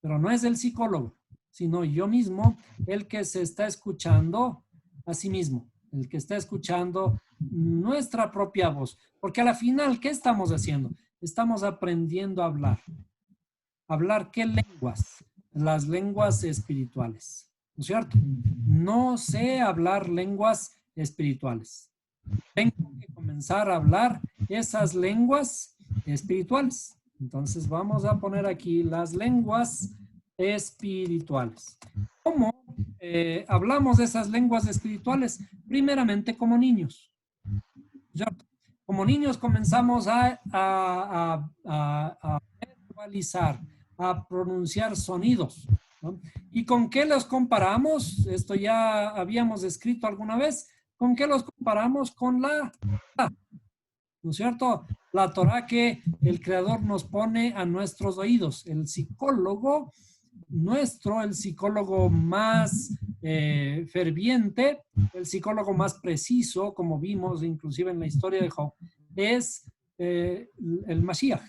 pero no es el psicólogo, sino yo mismo el que se está escuchando a sí mismo, el que está escuchando nuestra propia voz. Porque a la final, ¿qué estamos haciendo? Estamos aprendiendo a hablar. ¿Hablar qué lenguas? Las lenguas espirituales, ¿no es cierto? No sé hablar lenguas espirituales. Tengo que comenzar a hablar esas lenguas espirituales. Entonces vamos a poner aquí las lenguas espirituales. ¿Cómo hablamos de esas lenguas espirituales? Primeramente como niños. ¿Cierto? Como niños comenzamos a verbalizar, a pronunciar sonidos, ¿no? ¿Y con qué los comparamos? Esto ya habíamos escrito alguna vez. ¿Con qué los comparamos? Con la Torá, ¿no es cierto? La Torá que el Creador nos pone a nuestros oídos. El psicólogo nuestro, el psicólogo más ferviente, el psicólogo más preciso, como vimos inclusive en la historia de Job, es el Mashiach.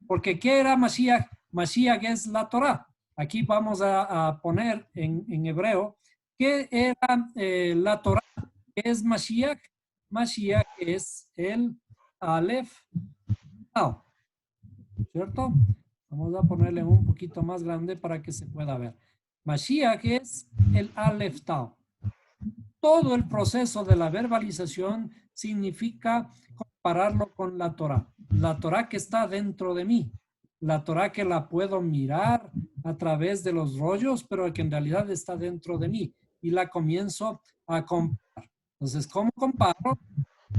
Porque ¿qué era Mashiach? Mashiach es la Torá. Aquí vamos a poner en hebreo ¿qué era la Torá? ¿Qué es Mashiach? Mashiach es el Aleph Tau, ¿cierto? Vamos a ponerle un poquito más grande para que se pueda ver. Mashiach es el Aleph Tau. Todo el proceso de la verbalización significa compararlo con la Torá. La Torá que está dentro de mí. La Torá que la puedo mirar a través de los rollos, pero que en realidad está dentro de mí. Y la comienzo a comparar. Entonces, ¿cómo comparo?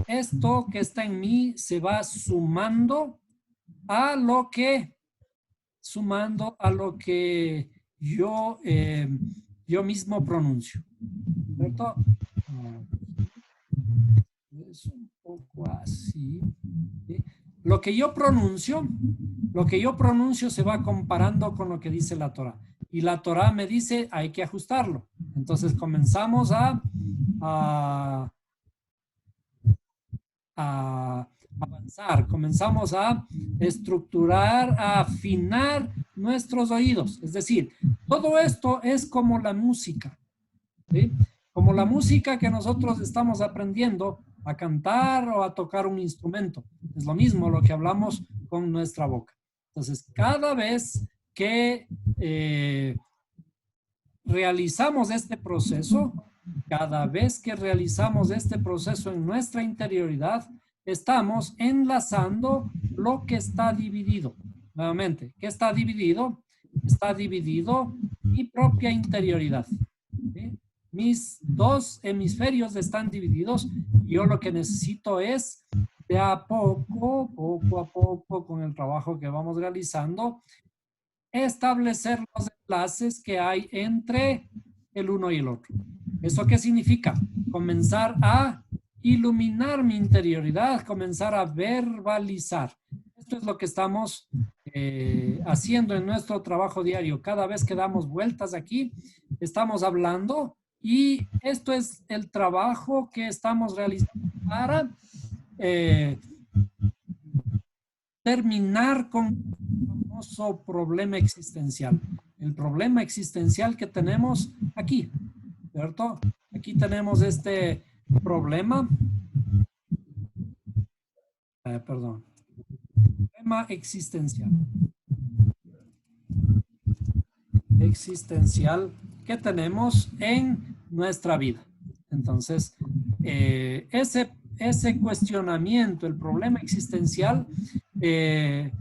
Esto que está en mí se va sumando a lo que yo mismo pronuncio, ¿cierto? Es un poco así. ¿Sí? Lo que yo pronuncio se va comparando con lo que dice la Torá. Y la Torá me dice, hay que ajustarlo. Entonces comenzamos a avanzar, comenzamos a estructurar, a afinar nuestros oídos. Es decir, todo esto es como la música, ¿sí? Como la música que nosotros estamos aprendiendo a cantar o a tocar un instrumento. Es lo mismo lo que hablamos con nuestra boca. Entonces, cada vez que realizamos este proceso, en nuestra interioridad, estamos enlazando lo que está dividido. Nuevamente, ¿qué está dividido? Está dividido mi propia interioridad. ¿Sí? Mis dos hemisferios están divididos. Yo lo que necesito es, de a poco a poco, con el trabajo que vamos realizando, establecer los enlaces que hay entre el uno y el otro. ¿Eso qué significa? Comenzar a iluminar mi interioridad, comenzar a verbalizar. Esto es lo que estamos haciendo en nuestro trabajo diario. Cada vez que damos vueltas aquí, estamos hablando y esto es el trabajo que estamos realizando para terminar con el famoso problema existencial. El problema existencial que tenemos aquí, ¿cierto? Aquí tenemos este problema, problema existencial. existencial que tenemos en nuestra vida. Entonces, ese cuestionamiento, el problema existencial, que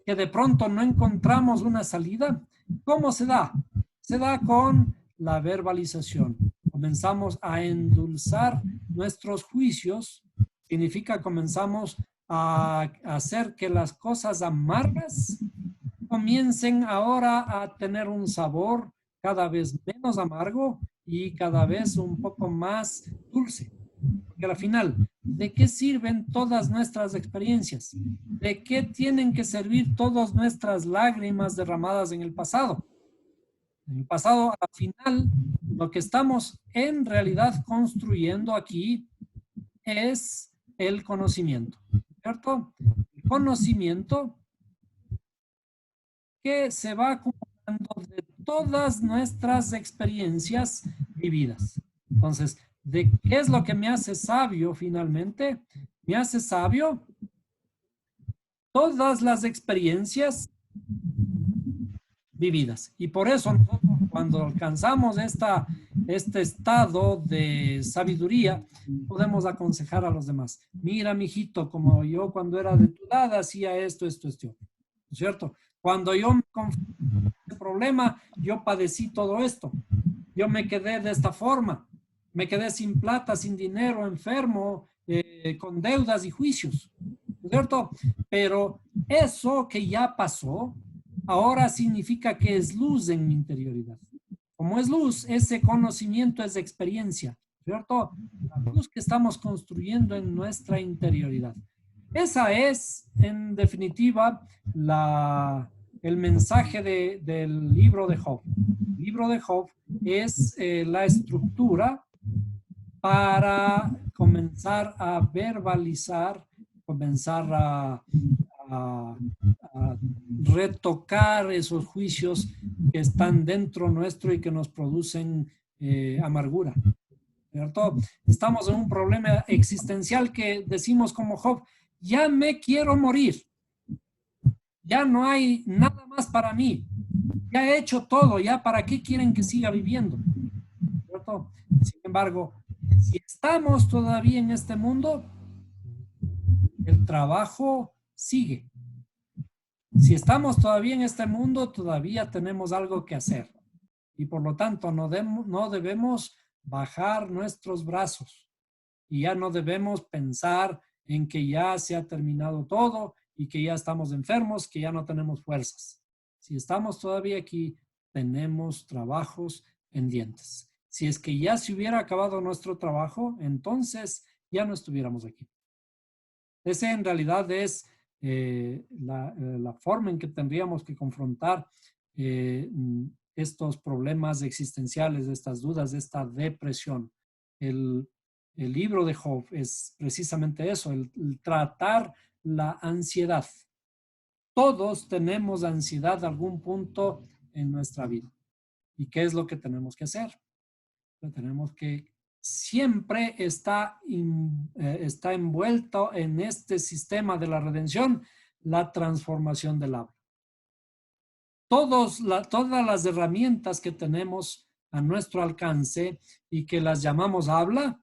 de pronto no encontramos una salida, ¿cómo se da? Se da con la verbalización. Comenzamos a endulzar nuestros juicios, significa comenzamos a hacer que las cosas amargas comiencen ahora a tener un sabor cada vez menos amargo y cada vez un poco más dulce. Porque al final, ¿de qué sirven todas nuestras experiencias? ¿De qué tienen que servir todas nuestras lágrimas derramadas en el pasado? En el pasado, al final, lo que estamos en realidad construyendo aquí es el conocimiento, ¿cierto? El conocimiento que se va acumulando de todas nuestras experiencias vividas. Entonces, ¿de qué es lo que me hace sabio finalmente? Me hace sabio todas las experiencias vividas. Y por eso nosotros, cuando alcanzamos este estado de sabiduría, podemos aconsejar a los demás. Mira, mijito, como yo cuando era de tu edad hacía esto, ¿no es cierto? Cuando yo me confronté con este problema, yo padecí todo esto. Yo me quedé de esta forma. Me quedé sin plata, sin dinero, enfermo, con deudas y juicios, ¿no es cierto? Pero eso que ya pasó, ahora significa que es luz en mi interioridad. Como es luz, ese conocimiento es experiencia, ¿cierto? La luz que estamos construyendo en nuestra interioridad. Esa es, en definitiva, el mensaje del libro de Job. El libro de Job es la estructura para comenzar a verbalizar, comenzar a retocar esos juicios que están dentro nuestro y que nos producen amargura, ¿cierto? Estamos en un problema existencial que decimos como Job, ya me quiero morir, ya no hay nada más para mí, ya he hecho todo, ya para qué quieren que siga viviendo, ¿cierto? Sin embargo, si estamos todavía en este mundo, el trabajo sigue. Si estamos todavía en este mundo, todavía tenemos algo que hacer. Y por lo tanto, no debemos bajar nuestros brazos. Y ya no debemos pensar en que ya se ha terminado todo y que ya estamos enfermos, que ya no tenemos fuerzas. Si estamos todavía aquí, tenemos trabajos pendientes. Si es que ya se hubiera acabado nuestro trabajo, entonces ya no estuviéramos aquí. Ese en realidad es la forma en que tendríamos que confrontar estos problemas existenciales, estas dudas, esta depresión. El libro de Job es precisamente eso, el tratar la ansiedad. Todos tenemos ansiedad a algún punto en nuestra vida. ¿Y qué es lo que tenemos que hacer? Tenemos que siempre está envuelto en este sistema de la redención, la transformación del habla. Todas las herramientas que tenemos a nuestro alcance y que las llamamos habla,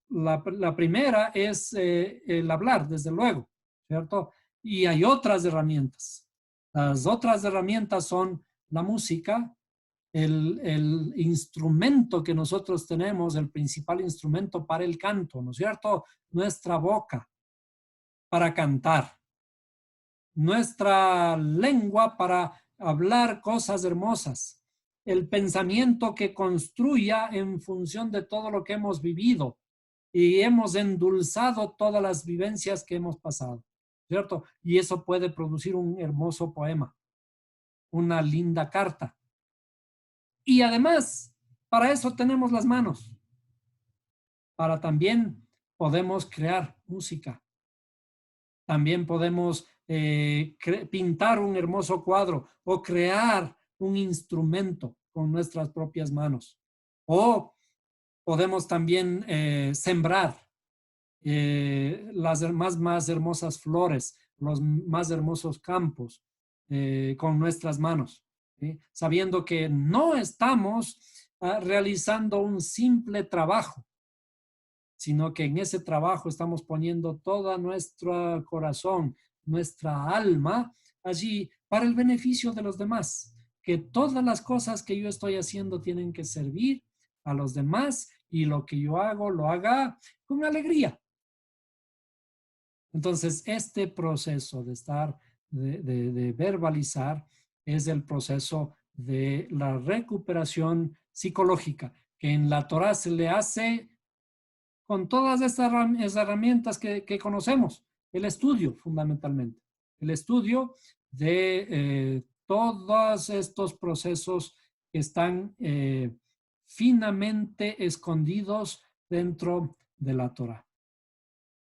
la primera es el hablar, desde luego, ¿cierto? Y hay otras herramientas. Las otras herramientas son la música, el instrumento que nosotros tenemos, el principal instrumento para el canto, ¿no es cierto? Nuestra boca para cantar, nuestra lengua para hablar cosas hermosas, el pensamiento que construya en función de todo lo que hemos vivido y hemos endulzado todas las vivencias que hemos pasado, ¿cierto? Y eso puede producir un hermoso poema, una linda carta. Y además, para eso tenemos las manos. Para también podemos crear música. También podemos pintar un hermoso cuadro o crear un instrumento con nuestras propias manos. O podemos también sembrar las más hermosas flores, los más hermosos campos con nuestras manos. ¿sí? Sabiendo que no estamos realizando un simple trabajo, sino que en ese trabajo estamos poniendo todo nuestro corazón, nuestra alma allí para el beneficio de los demás. Que todas las cosas que yo estoy haciendo tienen que servir a los demás y lo que yo hago lo haga con alegría. Entonces, este proceso de estar, de verbalizar, es el proceso de la recuperación psicológica, que en la Torá se le hace con todas estas herramientas que conocemos. El estudio, fundamentalmente. El estudio de todos estos procesos que están finamente escondidos dentro de la Torá.